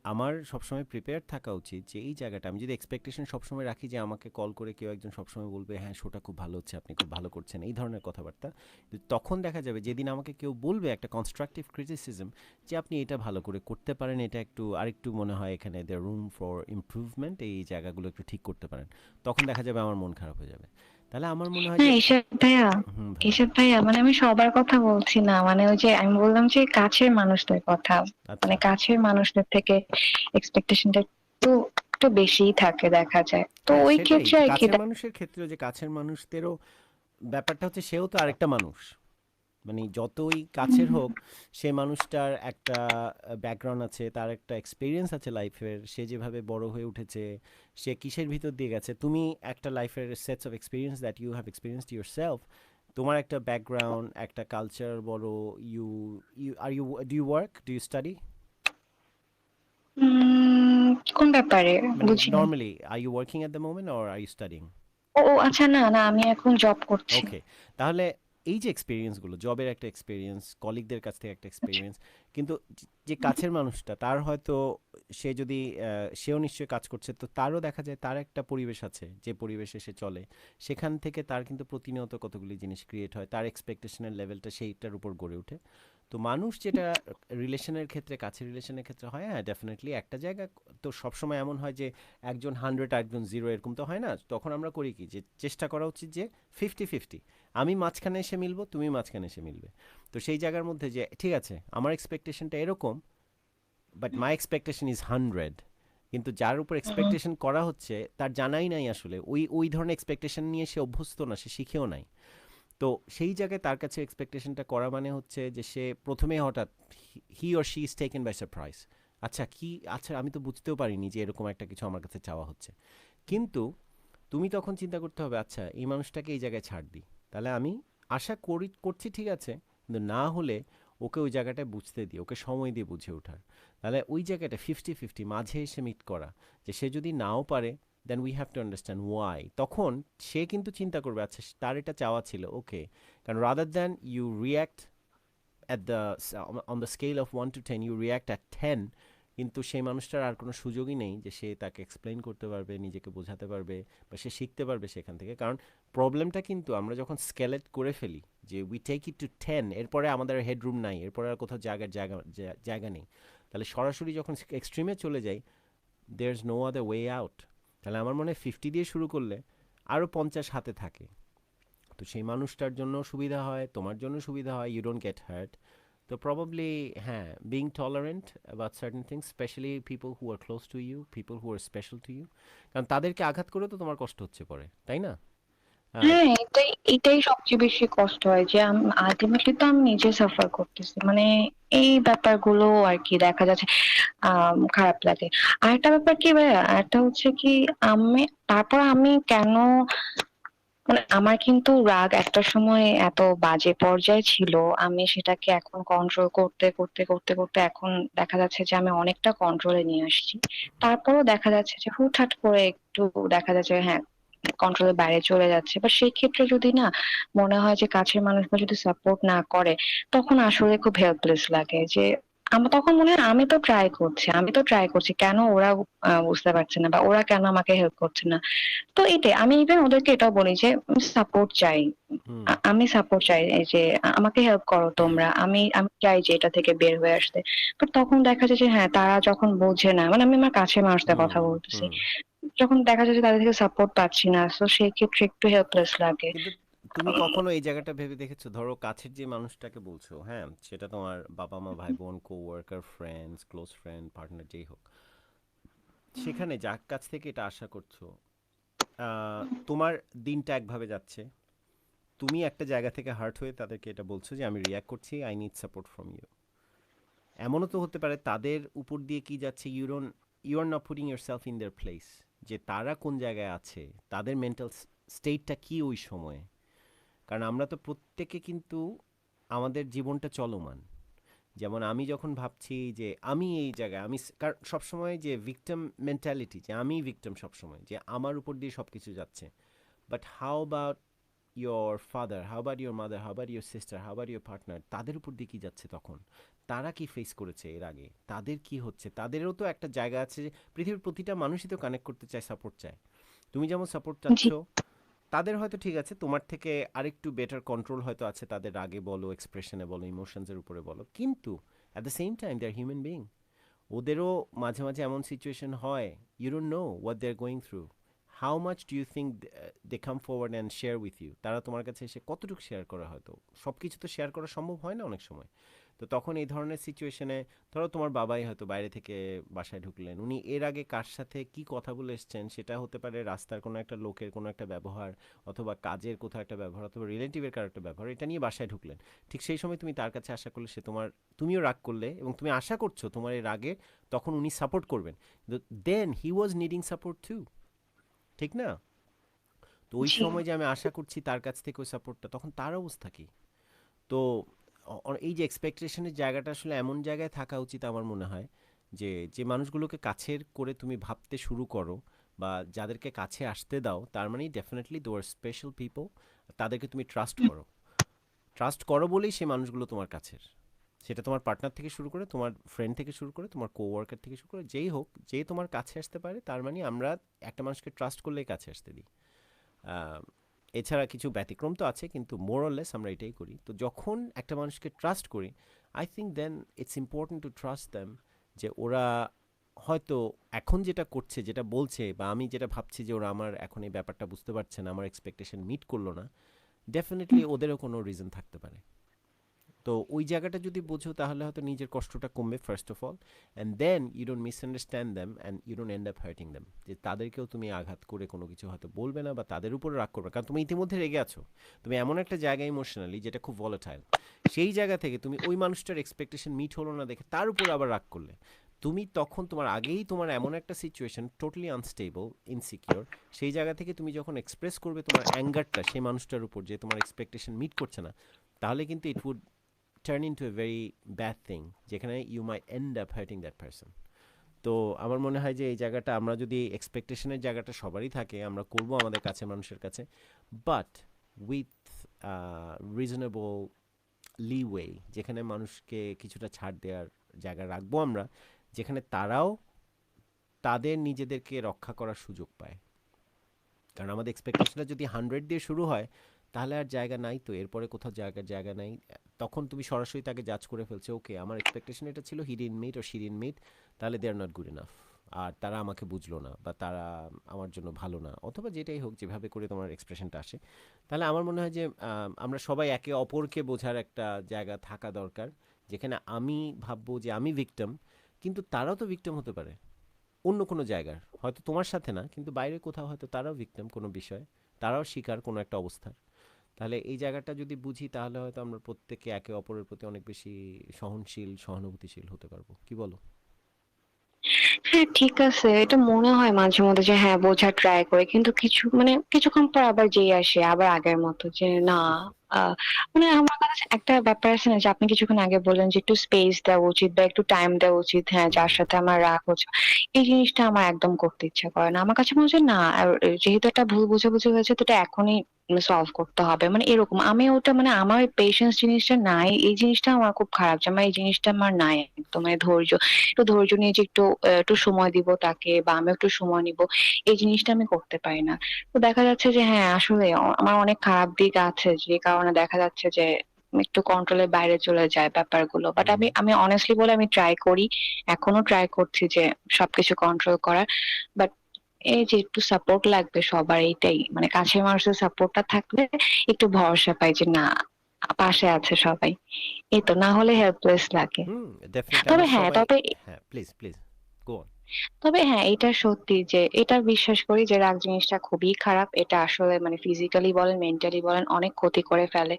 আমার সবসময় প্রিপেয়ার থাকা উচিত যে এই জায়গাটা আমি যদি এক্সপেকটেশন সবসময় রাখি যে আমাকে কল করে কেউ একজন সবসময় বলবে হ্যাঁ শোটা খুব ভালো হচ্ছে, আপনি খুব ভালো করছেন, এই ধরনের কথাবার্তা, কিন্তু তখন দেখা যাবে যেদিন আমাকে কেউ বলবে একটা কনস্ট্রাকটিভ ক্রিটিসিজম যে আপনি এটা ভালো করে করতে পারেন, এটা একটু আরেকটু মনে হয় এখানে দ্য রুম ফর ইমপ্রুভমেন্ট, এই জায়গাগুলো একটু ঠিক করতে পারেন, তখন দেখা যাবে আমার মন খারাপ হয়ে যাবে। তাহলে আমার মনে হয় না যে ঈশাদ ভাইয়া, হুম ভাইয়া, ঈশাদ ভাইয়া মানে আমি সবার কথা বলছি না, মানে ওই যে আমি বললাম যে কাছের মানুষদের কথা, মানে আচ্ছা, কাছের মানুষদের থেকে এক্সপেকটেশনটা একটু একটু বেশিই থাকে দেখা যায়, তো হ্যাঁ ওই সেটাই, ক্ষেত্রে যে আর কি কাছের মানুষের ক্ষেত্রেও, যে কাছের মানুষদেরও ব্যাপারটা হচ্ছে সেও তো আরেকটা মানুষ, মানে যতই কাছের হোক সে মানুষটার একটা ব্যাকগ্রাউন্ড আছে, তার একটা এক্সপিরিয়েন্স আছে লাইফের, সে যেভাবে বড় হয়ে উঠেছে, সে কিসের ভিতর দিয়ে গেছে, তুমি একটা লাইফের sets of experience that you have experienced yourself, তোমার একটা ব্যাকগ্রাউন্ড, একটা কালচার বড়, you you are you do you work, do you study, কোন ব্যাপারে? মানে বুঝিনি। Normally are you working at the moment or are you studying? ও ও, আচ্ছা, না না আমি এখন জব করছি। ওকে, তাহলে এই যে এক্সপিরিয়েন্সগুলো, জবের একটা এক্সপিরিয়েন্স, কলিগদের কাছ থেকে একটা আচ্ছা। এক্সপিরিয়েন্স, কিন্তু যে কাছের মানুষটা তার হয়তো, সে যদি সেও নিশ্চয়ই কাজ করছে, তো তারও দেখা যায় তার একটা পরিবেশ আছে, যে পরিবেশে সে চলে, সেখান থেকে তার কিন্তু প্রতিনিয়ত কতগুলি জিনিস ক্রিয়েট হয়, তার এক্সপেকটেশনের লেভেলটা সেইটার উপর গড়ে ওঠে। তো মানুষ যেটা রিলেশনের ক্ষেত্রে, কাছের রিলেশনের ক্ষেত্রে হয়, হ্যাঁ ডেফিনেটলি একটা জায়গা, তো সবসময় এমন হয় যে একজন 100 একজন 0, এরকম তো হয় না, তখন আমরা করি কি, যে চেষ্টা করা উচিত যে 50-50, আমি মাঝখানে এসে মিলবো, তুমি মাঝখানে এসে মিলবে। তো সেই জায়গার মধ্যে যে ঠিক আছে আমার এক্সপেকটেশনটা এরকম, বাট মাই এক্সপেকটেশন ইজ 100, কিন্তু যার উপর এক্সপেকটেশন করা হচ্ছে তার জানাই নাই আসলে ওই ওই ধরনের এক্সপেকটেশন নিয়ে সে অভ্যস্ত না, সে শিখেও নাই। তো সেই জায়গায় তার কাছে এক্সপেকটেশনটা করা মানে হচ্ছে যে সে প্রথমে হঠাৎ he or she is taken by surprise, আচ্ছা কি, আচ্ছা আমি তো বুঝতেও পারিনি যে এরকম একটা কিছু আমার কাছে চাওয়া হচ্ছে, কিন্তু তুমি তখন চিন্তা করতে হবে আচ্ছা এই মানুষটাকে এই জায়গায় ছাড় দিই, তাহলে আমি আশা করি করছি ঠিক আছে, কিন্তু না হলে ওকে ওই জায়গাটায় বুঝতে দিই, ওকে সময় দিয়ে বুঝে ওঠার, তাহলে ওই জায়গাটা 50-50 মাঝে এসে মিট করা, যে সে যদি নাও পারে then we have to understand why, তখন সে কিন্তু চিন্তা করবে আচ্ছা তার এটা চাওয়া ছিল ওকে, কারণ rather than you react at the on the scale of 1 to 10 you react at 10, কিন্তু সেই মানুষটার আর কোনো সুযোগই নেই যে সে তাকে এক্সপ্লেইন করতে পারবে, নিজেকে বোঝাতে পারবে, বা সে শিখতে পারবে সেখান থেকে, কারণ প্রবলেমটা কিন্তু আমরা যখন স্কেলেট করে ফেলি যে উই টেক ইট টু 10, এরপরে আমাদের হেডরুম নাই, এরপরে আর কোথাও জায়গা নেই, তাহলে সরাসরি যখন এক্সট্রিমে চলে যাই there is no other way out, তাহলে আমার মনে হয় 50 দিয়ে শুরু করলে আরও 50 হাতে থাকে, তো সেই মানুষটার জন্য সুবিধা হয়, তোমার জন্য সুবিধা হয়, ইউ ডোন্ট গেট হার্ট। তো প্রবাবলি হ্যাঁ, being tolerant about certain things, specially people who are close to you, people who are special to you, কারণ তাদেরকে আঘাত করেও তো তোমার কষ্ট হচ্ছে পরে, তাই না? আহ, হ্যাঁ, এটাই এটাই সবচেয়ে বেশি কষ্ট হয় যে আলটিমেটলি তো আমি নিজে সাফার করতেছি, মানে এই ব্যাপারগুলো আর কি দেখা যাচ্ছে খারাপ লাগে। আরেকটা ব্যাপার কি ভাইয়া, একটা হচ্ছে কি, আমি তারপর আমি কেন, মানে আমার কিন্তু রাগ একটা সময় এত বাজে পর্যায়ে ছিল, আমি সেটাকে এখন কন্ট্রোল করতে করতে করতে করতে এখন দেখা যাচ্ছে যে আমি অনেকটা কন্ট্রোলে নিয়ে আসছি। তারপরও দেখা যাচ্ছে যে হুটহাট করে একটু দেখা যাচ্ছে হ্যাঁ কন্ট্রোলের বাইরে চলে যাচ্ছে, বা সেই ক্ষেত্রে যদি না মনে হয় যে কাছের মানুষগুলো যদি সাপোর্ট না করে, তখন আসলে খুব হেল্পলেস লাগে যে আমার তখন মনে হয় আমি তো ট্রাই করছি, আমি তো ট্রাই করছি, কেন ওরা বুঝতে পারছে না, বা ওরা কেন আমাকে হেল্প করছে না। তো এটাই আমি ইভেন ওদেরকে এটাও বলি যে সাপোর্ট চাই, হুম, আমি সাপোর্ট চাই, এই যে আমাকে হেল্প করো তোমরা, আমি আমি চাই যে এটা থেকে বের হয়ে আসতে। বাট তখন দেখা যায় যে হ্যাঁ তারা যখন বোঝে না, মানে আমি আমার কাছের মানুষদের হুম, কথা বলতেছি, হুম, যখন দেখা যায় যে তাদের থেকে সাপোর্ট পাচ্ছি না, তো সেই ক্ষেত্রে একটু হেল্পলেস লাগে। কিন্তু তুমি কখনো এই জায়গাটা ভেবে দেখেছো, ধরো কাছের যে মানুষটাকে বলছো, হ্যাঁ সেটা তোমার বাবা মা ভাই বোন coworker friends close friend partner যেই হোক, সেখানে যার কাছ থেকে এটা আশা করছো, তোমার দিনটা একভাবে যাচ্ছে, তুমি একটা জায়গা থেকে হার্ট হয়ে তাদেরকে এটা বলছো যে আমি রিয়াক্ট করছি, I need support from you. এমনও তো হতে পারে তাদের উপর দিয়ে কি যাচ্ছে, you are not putting yourself in their place, যে তারা কোন জায়গায় আছে, তাদের মেন্টাল স্টেটটা কি ওই সময়ে। কারণ আমরা তো প্রত্যেকে কিন্তু আমাদের জীবনটা চলমান। যেমন আমি যখন ভাবছি যে আমি এই জায়গায়, আমি কারণ সবসময় যে ভিকটিম মেন্টালিটি, যে আমি ভিকটিম সবসময়, যে আমার উপর দিয়ে সব কিছু যাচ্ছে। But how about your father, how about your mother, how about your sister, how about your partner, তাদের উপর দিয়ে কী যাচ্ছে তখন, তারা কি ফেস করেছে এর আগে, তাদের কি হচ্ছে, তাদেরও তো একটা জায়গা আছে যে পৃথিবীর প্রতিটা মানুষই তো কানেক্ট করতে চায়, সাপোর্ট চায়। তুমি যেমন সাপোর্ট চাচ্ছ, জি তাদের হয়তো ঠিক আছে তোমার থেকে আরেকটু বেটার কন্ট্রোল হয়তো আছে তাদের রাগে বলো, এক্সপ্রেশনে বলো, ইমোশনসের উপরে বলো, কিন্তু at the same time they are human being. ওদেরও মাঝে মাঝে এমন সিচুয়েশন হয়, you don't know what they are going through. How much do you think they come forward and share with you? তারা তোমার কাছে এসে কতটুকু শেয়ার করা, হয়তো সব কিছু তো শেয়ার করা সম্ভব হয় না অনেক সময়। তো তখন এই ধরনের সিচুয়েশনে ধরো তোমার বাবাই হয়তো বাইরে থেকে বাসায় ঢুকলেন, উনি এর আগে কার সাথে কি কথা বলে এসছেন, সেটা হতে পারে রাস্তার কোনো একটা লোকের কোনো একটা ব্যবহার, অথবা কাজের কোথাও একটা ব্যবহার, অথবা রিলেটিভের কারো একটা ব্যবহার, এটা নিয়ে বাসায় ঢুকলেন। ঠিক সেই সময় তুমি তার কাছে আশা করলে, তুমিও রাগ করলে, এবং তুমি আশা করছো তোমার এই রাগে তখন উনি সাপোর্ট করবেন, দেন হি ওয়াজ নিডিং সাপোর্ট টু, ঠিক না? তো ওই জি সময় যে আমি আশা করছি তার কাছ থেকে ওই সাপোর্টটা, তখন তার অবস্থা কি? তো এই যে এক্সপেকটেশনের জায়গাটা আসলে এমন জায়গায় থাকা উচিত আমার মনে হয়, যে যে মানুষগুলোকে কাছের করে তুমি ভাবতে শুরু করো, বা যাদেরকে কাছে আসতে দাও, তার মানে ডেফিনেটলি দো আর স্পেশাল পিপল। তাদেরকে তুমি ট্রাস্ট করো, ট্রাস্ট করো বলেই সেই মানুষগুলো তোমার কাছের। সেটা তোমার পার্টনার থেকে শুরু করে, তোমার ফ্রেন্ড থেকে শুরু করে, তোমার কোওয়ার্কার থেকে শুরু করে, যেই হোক, যে তোমার কাছে আসতে পারে, তার মানে আমরা একটা মানুষকে ট্রাস্ট করলেই কাছে আসতে দিই। আহ, এছাড়া কিছু ব্যতিক্রম তো আছে, কিন্তু মোর অর লেস আমরা এটাই করি। তো যখন একটা মানুষকে ট্রাস্ট করি, I think then it's important to trust them, যে ওরা হয়তো এখন যেটা করছে, যেটা বলছে, বা আমি যেটা ভাবছি যে ওরা আমার এখন এই ব্যাপারটা বুঝতে পারছে না, আমার এক্সপেকটেশন মিট করলো না, ডেফিনেটলি ওদেরও কোনো রিজন থাকতে পারে। তো ওই জায়গাটা যদি বোঝো, তাহলে হয়তো নিজের কষ্টটা কমবে first of all, and then you don't misunderstand them and you don't end up hurting them. যে তাদেরকেও তুমি আঘাত করে কোনো কিছু হয়তো বলবে না, বা তাদের উপরে রাগ করবে, কারণ তুমি ইতিমধ্যে রেগে আছো। তুমি এমন একটা জায়গায় ইমোশনালি যেটা খুব ভলাটাইল, সেই জায়গা থেকে তুমি ওই মানুষটার এক্সপেকটেশন মিট হলো না দেখে তার উপরে আবার রাগ করলে, তুমি তখন তোমার আগেই তোমার এমন একটা সিচুয়েশন, টোটালি আনস্টেবল, ইনসিকিওর, সেই জায়গা থেকে তুমি যখন এক্সপ্রেস করবে তোমার অ্যাঙ্গারটা সেই মানুষটার উপর, যে তোমার এক্সপেকটেশন মিট করছে না, তাহলে কিন্তু it would turn into a very bad thing, যেখানে you might end up hurting that person. তো আমার মনে হয় যে এই জায়গাটা আমরা যদি, এক্সপেকটেশনের জায়গাটা সবারই থাকে, আমরা করব আমাদের কাছে মানুষের কাছে, বাট উইথ রিজনেবল লিওয়ে, যেখানে মানুষকে কিছুটা ছাড় দেওয়ার জায়গা রাখবো আমরা, যেখানে তারাও তাদের নিজেদেরকে রক্ষা করার সুযোগ পায়। কারণ আমাদের এক্সপেকটেশনটা যদি 100 দিয়ে শুরু হয়, তাহলে আর জায়গা নাই, তো এরপরে কোথাও জায়গা নাই। তখন তুমি সরাসরি তাকে জাজ করে ফেলছো, ওকে আমার এক্সপেকটেশন এটা ছিল, he didn't meet or she didn't meet, তাহলে they are not good enough, আর তারা আমাকে বুঝলো না, বা তারা আমার জন্য ভালো না, অথবা যেটাই হোক, যেভাবে করে তোমার এক্সপ্রেশনটা আসে। তাহলে আমার মনে হয় যে আমরা সবাই একে অপরকে বোঝার একটা জায়গা থাকা দরকার, যেখানে আমি ভাববো যে আমি ভিকটিম, কিন্তু তারাও তো ভিকটিম হতে পারে অন্য কোনো জায়গার, হয়তো তোমার সাথে না, কিন্তু বাইরে কোথাও হয়তো তারাও ভিকটিম কোনো বিষয়, তারাও শিকার কোনো একটা অবস্থার। তাহলে এই জায়গাটা যদি বুঝি, তাহলে হয়তো আমরা প্রত্যেকে একে অপরের প্রতি অনেক বেশি সহনশীল, সহানুভূতিশীল হতে পারবো। কি বলো? হ্যাঁ ঠিক আছে, এটা মনে হয় মাঝে মধ্যে যে হ্যাঁ বোঝার ট্রাই করে, কিন্তু কিছুক্ষণ পর আবার যেই আসে আবার আগের মতো যে না। আহ মানে আমার কাছে একটা ব্যাপার আছে না, যে আপনি কিছুক্ষণ আগে বললেন যে একটু স্পেস দেওয়া উচিত বা একটু টাইম দেওয়া উচিত, হ্যাঁ যার সাথে আমার রাগ হচ্ছে, এই জিনিসটা আমার একদম করতে ইচ্ছা করে না। আমার কাছে মনে হচ্ছে না, যেহেতু একটা ভুল বোঝাবুঝি হয়েছে, তো এটা এখনই সলভ করতে হবে, মানে এরকম আমি ওটা, মানে আমার পেশেন্স জিনিসটা নাই, এই জিনিসটা আমার খুব খারাপ, যে আমার এই জিনিসটা আমার নাই একদম, মানে ধৈর্য, একটু ধৈর্য নিয়ে যে একটু সময় দিব তাকে, বা আমি একটু সময় নিব, এই জিনিসটা আমি করতে পারি না। তো দেখা যাচ্ছে যে হ্যাঁ আসলে আমার অনেক খারাপ দিক আছে, যে কারণে দেখা যাচ্ছে যে একটু কন্ট্রোলের বাইরে চলে যায় ব্যাপারগুলো। বাট আমি আমি অনেস্টলি বলে আমি ট্রাই করি, এখনো ট্রাই করছি যে সবকিছু কন্ট্রোল করার। বাট এই যে একটু সাপোর্ট লাগবে সবার, এইটাই মানে কাছের মানুষের সাপোর্টটা থাকলে একটু ভরসা পাই যে না, পাশে আছে সবাই। এই তো, না হলে হেল্পলেস লাগে। হুম, ডেফিনেটলি তবে আমরা হ্যাঁ সবাই। তবে হ্যাঁ, প্লিজ প্লিজ গো অন। তবে হ্যাঁ, এটা সত্যি যে এটা বিশ্বাস করি যে রাগ জিনিসটা খুবই খারাপ। এটা আসলে মানে ফিজিক্যালি বলেন, মেন্টালি বলেন অনেক ক্ষতি করে ফেলে।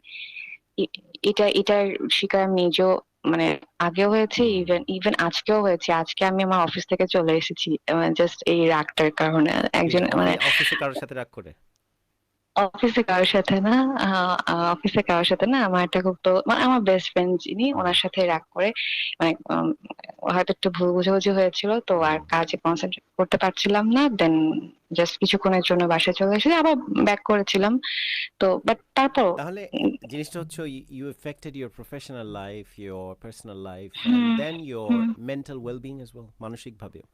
এ- এটার শিকার আমি নিজেও মানে আগেও হয়েছে, ইভেন ইভেন আজকেও হয়েছে। আজকে আমি আমার অফিস থেকে চলে এসেছি জাস্ট এই রাগটার কারণে। একজন মানে অফিসে কারোর সাথে রাগ করে? অফিসে কারোর সাথে না, অফিসে কারোর সাথে না, আমার একটা খুব তো মানে আমার বেস্ট ফ্রেন্ড যিনি, ওনার সাথে রাগ করে মানে হয়তো একটু ভুল বোঝাবুঝি হয়েছিল, তো আর কাজে কনসেন্ট্রেট করতে পারছিলাম না। দেন জাস্ট কিছুক্ষণের জন্য বাসায় চলে এসেছি, আবার ব্যাক করেছিলাম। তো বাট তারপর তাহলে জিনিসটা হচ্ছে you effected your professional life, your personal life, and hmm then your hmm mental wellbeing as well, মানসিকভাবেও।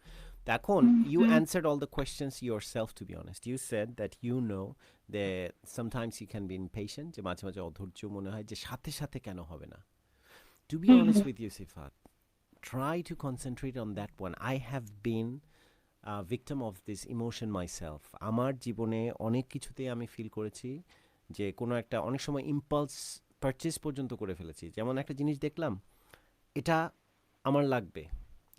তো এখন hmm you hmm answered all the questions yourself, to be honest. You said that you know the sometimes you can be impatient, যে মাঝে মাঝে অধৈর্য মনে হয়, যে সাথে সাথে কেন হবে না। To be hmm honest hmm with you Sifat, try to concentrate on that one. I have been a victim of this emotion myself. আমার জীবনে অনেক কিছুতেই আমি ফিল করেছি যে কোনো একটা অনেক সময় ইম্পালস পারচেজ পর্যন্ত করে ফেলেছি। যেমন একটা জিনিস দেখলাম, এটা আমার লাগবে,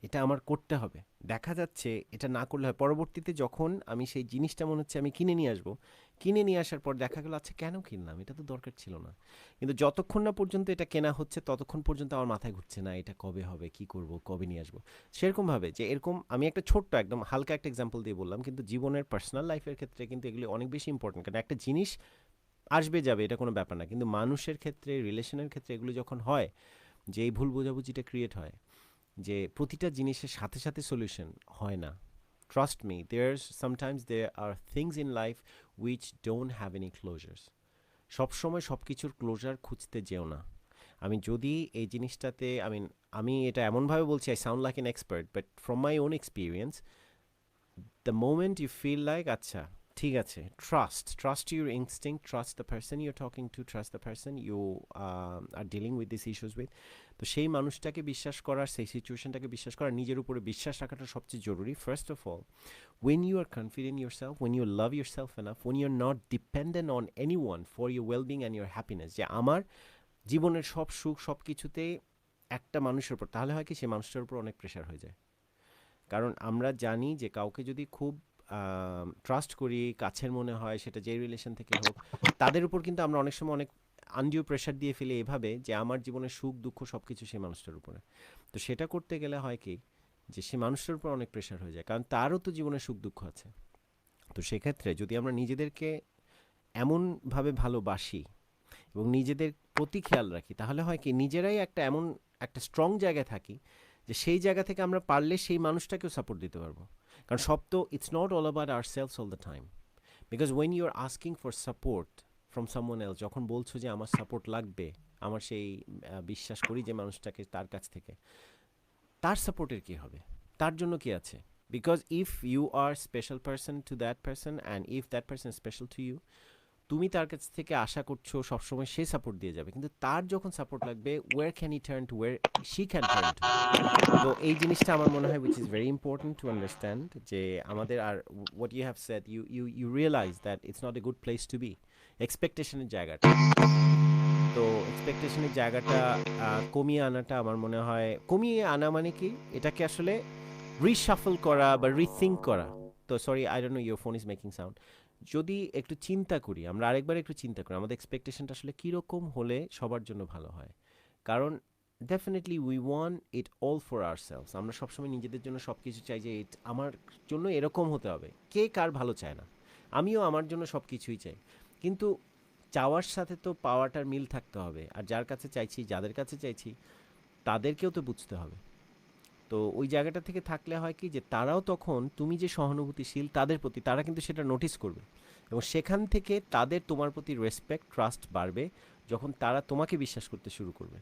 এটা আমার করতে হবে, দেখা যাচ্ছে এটা না করলে হয়। পরবর্তীতে যখন আমি সেই জিনিসটা মনে হচ্ছে আমি কিনে নিয়ে আসবো, কিনে নিয়ে আসার পর দেখা গেল আচ্ছা কেন কিনলাম, এটা তো দরকার ছিল না। কিন্তু যতক্ষণ না পর্যন্ত এটা কেনা হচ্ছে ততক্ষণ পর্যন্ত আমার মাথায় ঘুরছে না এটা কবে হবে, কি করব, কবে নিয়ে আসবো। সেরকমভাবে যে এরকম আমি একটা ছোট্ট একদম হালকা একটা এক্সাম্পল দিয়ে বললাম, কিন্তু জীবনের পার্সোনাল লাইফের ক্ষেত্রে কিন্তু এগুলি অনেক বেশি ইম্পর্টেন্ট। কারণ একটা জিনিস আসবে যাবে এটা কোনো ব্যাপার না, কিন্তু মানুষের ক্ষেত্রে, রিলেশনের ক্ষেত্রে এগুলো যখন হয়, যে এই ভুল বোঝাবুঝিটা ক্রিয়েট হয়, যে প্রতিটা জিনিসের সাথে সাথে সলিউশন হয় না। Trust me, there are things in life which don't have any closures. সবসময় সব কিছুর ক্লোজার খুঁজতে যেও না। আমি যদি এই জিনিসটাতে আমি এটা এমনভাবে বলছি, I sound like N expert, but from my own experience, the moment you feel like আচ্ছা ঠিক আছে, trust your instinct, trust the person you're talking to, trust the person you are dealing with these issues with, তো সেই মানুষটাকে বিশ্বাস করার, সেই সিচুয়েশনটাকে বিশ্বাস করার, নিজের উপরে বিশ্বাস রাখাটা সবচেয়ে জরুরি। First of all, when you are confident in yourself, when you love yourself enough, when you're not dependent on anyone for your well-being and your happiness, যে আমার জীবনের সব সুখ সব কিছুতে একটা মানুষের উপর, তাহলে হয় কি সেই মানুষটার উপর অনেক প্রেশার হয়ে যায়। কারণ আমরা জানি যে কাউকে যদি খুব ট্রাস্ট করি, কাছের মনে হয়, সেটা যে রিলেশন থেকে হোক, তাদের উপর কিন্তু আমরা অনেক সময় অনেক আনডিউ প্রেশার দিয়ে ফেলি এভাবে, যে আমার জীবনের সুখ দুঃখ সব কিছু সেই মানুষটার উপরে। তো সেটা করতে গেলে হয় কি, যে সে মানুষটার উপর অনেক প্রেশার হয়ে যায়, কারণ তারও তো জীবনে সুখ দুঃখ আছে। তো সেক্ষেত্রে যদি আমরা নিজেদেরকে এমনভাবে ভালোবাসি এবং নিজেদের প্রতি খেয়াল রাখি, তাহলে হয় কি নিজেরাই এমন একটা স্ট্রং জায়গায় থাকি, যে সেই জায়গা থেকে আমরা পারলে সেই মানুষটাকেও সাপোর্ট দিতে পারবো। কারণ সব তো, it's not all about ourselves all the time, because when you are asking for support from someone else, যখন বলছো যে আমার সাপোর্ট লাগবে, আমার সেই বিশ্বাস করি যে মানুষটাকে, তার কাছ থেকে তার সাপোর্টের কী হবে, তার জন্য কি আছে? Because if you are special person to that person and if that person special to you, তুমি তার কাছ থেকে আশা করছো সবসময় সে সাপোর্ট দিয়ে যাবে, কিন্তু তার যখন সাপোর্ট লাগবে, where can he turn to, where she can turn to. তো এই জিনিসটা আমার মনে হয় which is very important to understand, যে আমাদের আর what you have said, you realize that it's not a good place to be. এক্সপেকটেশনের জায়গাটা, তো এক্সপেকটেশনের জায়গাটা কমিয়ে আনাটা আমার মনে হয়, কমিয়ে আনা মানে কি, এটাকে আসলে রিশাফল করা বা রিথিঙ্ক করা। তো sorry, I don't know, your phone is making sound. যদি একটু চিন্তা করি, আমরা আরেকবার একটু চিন্তা করি আমাদের এক্সপেকটেশনটা আসলে কীরকম হলে সবার জন্য ভালো হয়। কারণ definitely we want it all for ourselves. আমরা সবসময় নিজেদের জন্য সব কিছু চাই, যে আমার জন্য এরকম হতে হবে। কে কার ভালো চায় না? আমিও আমার জন্য সব কিছুই চাই, কিন্তু চাওয়ার সাথে তো পাওয়াটার মিল থাকতে হবে। আর যার কাছে চাইছি, যাদের কাছে চাইছি, তাদেরকেও তো বুঝতে হবে। তো ওই জায়গাটা থেকে থাকলে হয় কি, যে তারাও তখন তুমি যে সহানুভূতিশীল তাদের প্রতি, তারা কিন্তু সেটা নোটিস করবে, এবং সেখান থেকে তাদের তোমার প্রতি রেসপেক্ট, ট্রাস্ট বাড়বে, যখন তারা তোমাকে বিশ্বাস করতে শুরু করবে।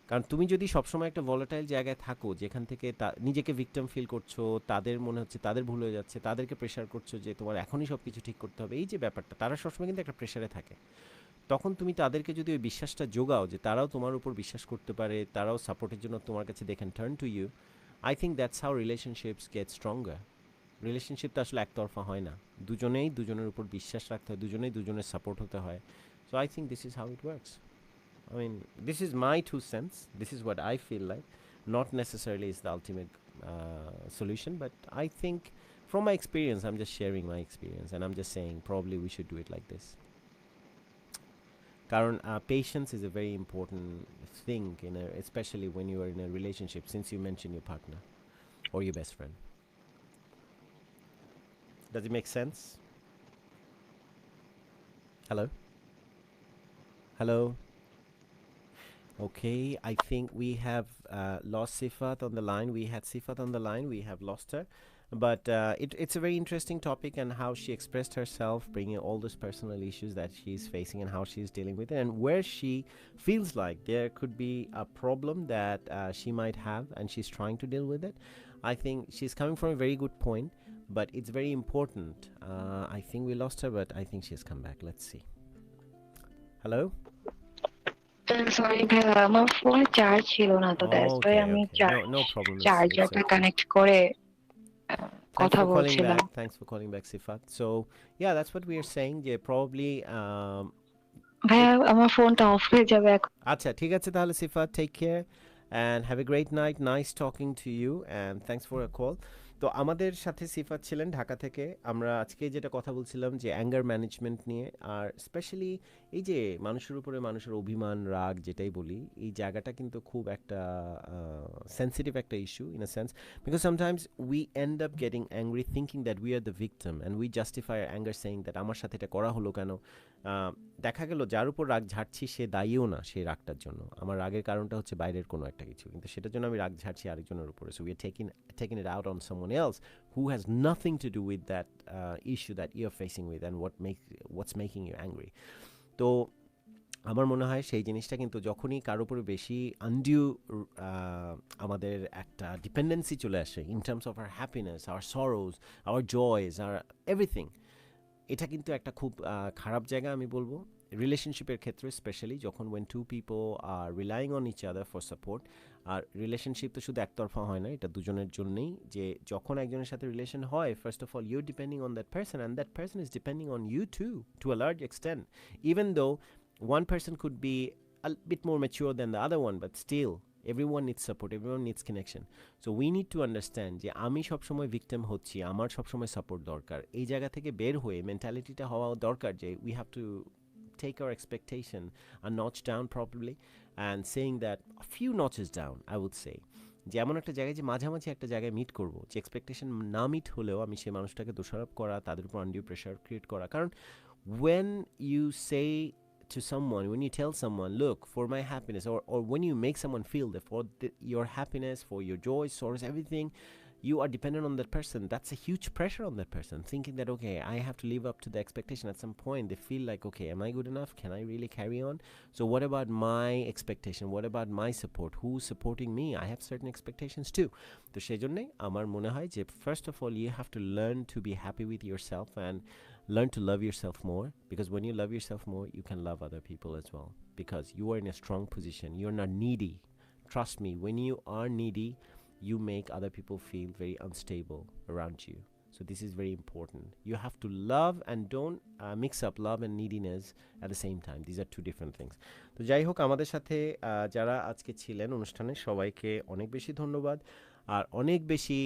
কারণ তুমি যদি সবসময় একটা ভলাটাইল জায়গায় থাকো, যেখান থেকে নিজেকে ভিকটিম ফিল করছো, তাদের মনে হচ্ছে তাদের ভুল হয়ে যাচ্ছে, তাদেরকে প্রেশার করছো যে তোমার এখনই সব কিছু ঠিক করতে হবে, এই যে ব্যাপারটা, তারা সবসময় কিন্তু একটা প্রেশারে থাকে। তখন তুমি তাদেরকে যদি ওই বিশ্বাসটা যোগাও, যে তারাও তোমার উপর বিশ্বাস করতে পারে, তারাও সাপোর্টের জন্য তোমার কাছে they can turn to you, I think that's how relationships get stronger. Relationship তো আসলে একতরফা হয় না, দুজনেই দুজনের উপর বিশ্বাস রাখতে হয়, দুজনেই দুজনের সাপোর্ট হতে হয়। So I think this is how it works. I mean, this is my 2 cents. This is what I feel like. Not necessarily is the ultimate solution, but I think from my experience, I'm just sharing my experience, and I'm just saying probably we should do it like this. Karan, patience is a very important thing, especially when you are in a relationship, since you mentioned your partner or your best friend. Does it make sense? Hello? Hello? Okay, I think we have lost Sifat on the line. We had Sifat on the line. We have lost her. But it's a very interesting topic, and how she expressed herself, bringing all those personal issues that she's facing and how she's dealing with it, and where she feels like there could be a problem that she might have, and she's trying to deal with it. I think she's coming from a very good point, but it's very important. I think we lost her, but I think she's come back. Let's see. Hello? Sorry ভাইয়া, আমার ফোনে charge ছিল না, তো that's why আমি No problem. চার্জারটা connect করে কথা বলছিলাম। Thanks for calling back, Sifat. So yeah, that's what we are saying. Yeah, probably ভাইয়া আমার ফোনটা অফ হয়ে যাবে এখন। আচ্ছা, ঠিক আছে তাহলে Sifat, take care and have a great night. Nice talking to you and thanks for a call. তো আমাদের সাথে সিফাত ছিলেন ঢাকা থেকে। আমরা আজকে যেটা কথা বলছিলাম যে অ্যাঙ্গার ম্যানেজমেন্ট নিয়ে, আর স্পেশালি এই যে মানুষের উপরে মানুষের অভিমান, রাগ যেটাই বলি, এই জায়গাটা কিন্তু খুব একটা সেন্সিটিভ একটা issue in a sense, because sometimes we end up getting angry thinking that we are the victim and we justify our anger saying that আমার সাথে এটা করা হলো কেন। দেখা গেল যার উপর রাগ ঝাড়ছি সে দায়ীও না সেই রাগটার জন্য। আমার রাগের কারণটা হচ্ছে বাইরের কোনো একটা কিছু, কিন্তু সেটার জন্য আমি রাগ ঝাড়ছি আরেকজনের উপরে। So we are taking it out on someone else who has nothing to do with that issue that you're facing with and what's making you angry. তো আমার মনে হয় সেই জিনিসটা কিন্তু যখনই কারোর উপরে বেশি আনডিউ আমাদের একটা ডিপেন্ডেন্সি চলে আসে in terms of our happiness, our sorrows, our joys, our everything, এটা কিন্তু একটা খুব খারাপ জায়গা আমি বলবো রিলেশনশিপের ক্ষেত্রে, স্পেশালি যখন when two people are relying on each other for support. আর রিলেশনশিপ তো শুধু একতরফা হয় না, এটা দুজনের জন্যেই। যে যখন একজনের সাথে রিলেশন হয়, first of all you depending on that person and that person is depending on you to a large extent, even though one person could be a bit more mature than the other one, but still everyone needs support, everyone needs connection. So we need to understand যে আমি সবসময় victim হচ্ছি, আমার সবসময় support দরকার। এই জায়গা থেকে বের হয়ে মেন্টালিটিটা হওয়া দরকার যে we have to take our expectation a notch down probably and saying that a few notches down, I would say যে এমন একটা জায়গায় যে মাঝামাঝি একটা জায়গায় মিট করবো, যে এক্সপেকটেশন না মিট হলেও আমি সেই মানুষটাকে দোষারোপ করা, তাদের উপর আনডিউ প্রেশার ক্রিয়েট করা। কারণ when you say to someone, when you tell someone, look, for my happiness, or when you make someone feel that for your happiness, for your joy, sorrows, everything, you are dependent on that person, that's a huge pressure on that person, thinking that, okay, I have to live up to the expectation. At some point they feel like, okay, am I good enough? Can I really carry on? So what about my expectation? What about my support? Who's supporting me? I have certain expectations too. তো সেই জন্যই আমার মনে হয় যে first of all you have to learn to be happy with yourself and learn to love yourself more, because when you love yourself more, you can love other people as well, because you are in a strong position. You're not needy. Trust me, when you are needy, you make other people feel very unstable around you. So this is very important. You have to love and don't mix up love and neediness at the same time. These are two different things. তো যাই হোক, আমাদের সাথে যারা আজকে ছিলেন অনুষ্ঠানে সবাইকে অনেক বেশি ধন্যবাদ আর অনেক বেশি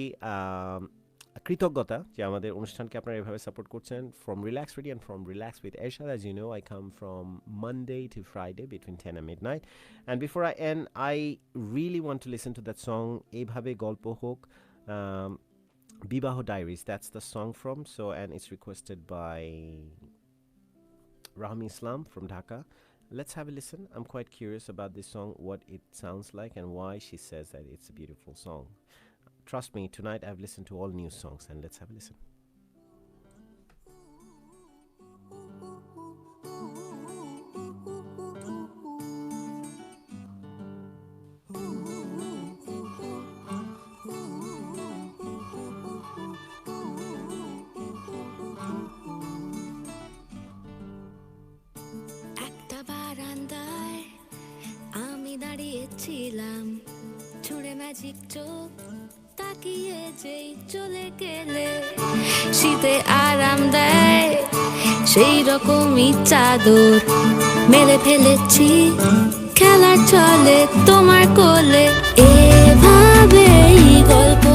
কৃতজ্ঞতা যে আমাদের অনুষ্ঠানকে আপনারা এভাবে সাপোর্ট করছেন। From relax ready and from relax with Ershad, as you know, I come from Monday to Friday between 10 and midnight. And before I end, I really want to listen to that song, এইভাবে গল্প হোক, Bibaho Diaries. That's the song from. So, and it's requested by Rahmi Islam from Dhaka. Let's have a listen. I'm quite curious about this song, what it sounds like and why she says that it's a beautiful song. Trust me, tonight I've listened to all new songs, and let's have a listen. একটা বারান্দায় আমি দাঁড়িয়েছিলাম, ছুঁড়ে magic চোখ তাকিয়ে যেই চলে গেলে, শীতে আরাম দেয় সেই রকমই চাদর মেলে ফেলেছি খেলার চলে তোমার কোলে, এভাবেই গল্প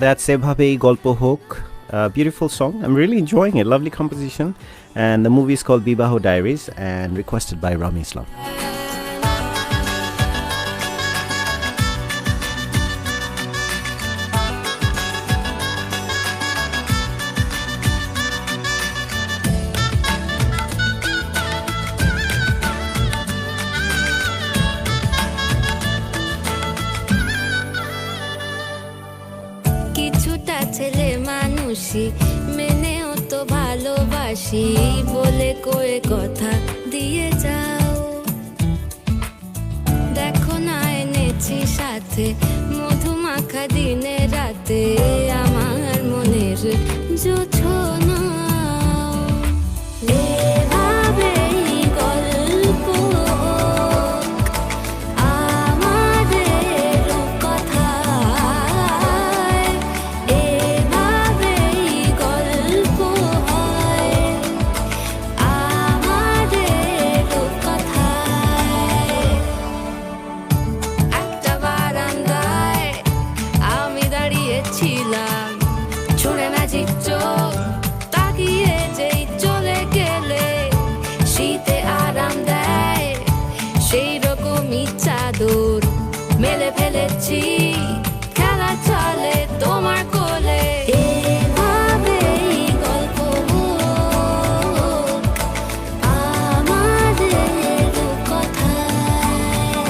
that's Ebhabei Golpo Hok. Beautiful song. I'm really enjoying it. Lovely composition. And the movie is called Bibaho Diaries and requested by Rami Islam. কিছুটা ছেলে মানুষই মেনেও তো ভালোবাসি বলে কয়ে কথা দিয়ে যাও। দেখো না এনেছি সাথে মধুমাখা দিনে রাতে আমার মনের জোছনা। এভাবেই গল্প আমাদের কথায়, এভাবেই গল্প হয় আমাদের কথায়। একটা বারান্দায় আমি দাঁড়িয়েছিলাম, ছুঁড়ে ম্যাজিক চোখ তাকিয়ে যেই চলে গেলে, শীতে আরাম দেয় সেই রকমই চাদর মেলে ফেলেছি, খেলা চলে তোমার কোলে। এভাবেই গল্প হোক আমাদের কথায়,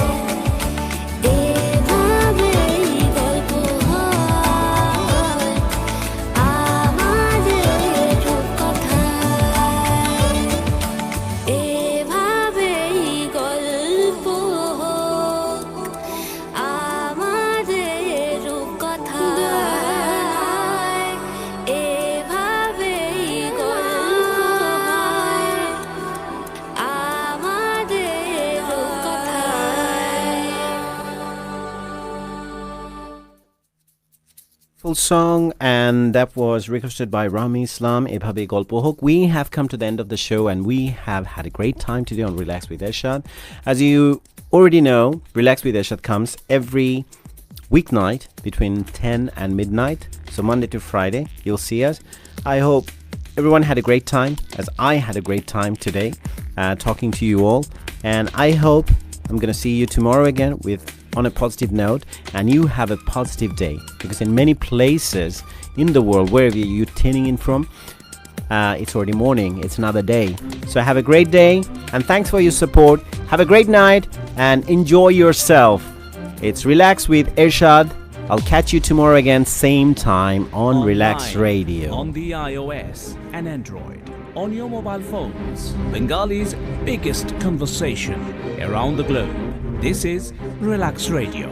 এভাবেই গল্প হয় আমাদের কথায়, এভাবেই গল্প হোক আমাদের কথায়, এভাবেই গল্প হয় আমাদের কথায়। Full song, and that was requested by Rami Islam, Ebhabe Golpo Hok. We have come to the end of the show, and we have had a great time today on Relax with Ershad. As you already know, Relax with Ershad comes every weeknight between 10 and midnight. So Monday to Friday, you'll see us. I hope everyone had a great time, as I had a great time today talking to you all. And I hope I'm going to see you tomorrow again on a positive note, and you have a positive day, because in many places in the world, wherever you're tuning in from, it's already morning, it's another day. So have a great day, and thanks for your support. Have a great night and enjoy yourself. It's Relax with Ershad. I'll catch you tomorrow again, same time on Relax Radio. On the iOS and Android, on your mobile phones, Bengali's biggest conversation around the globe. This is Relax Radio.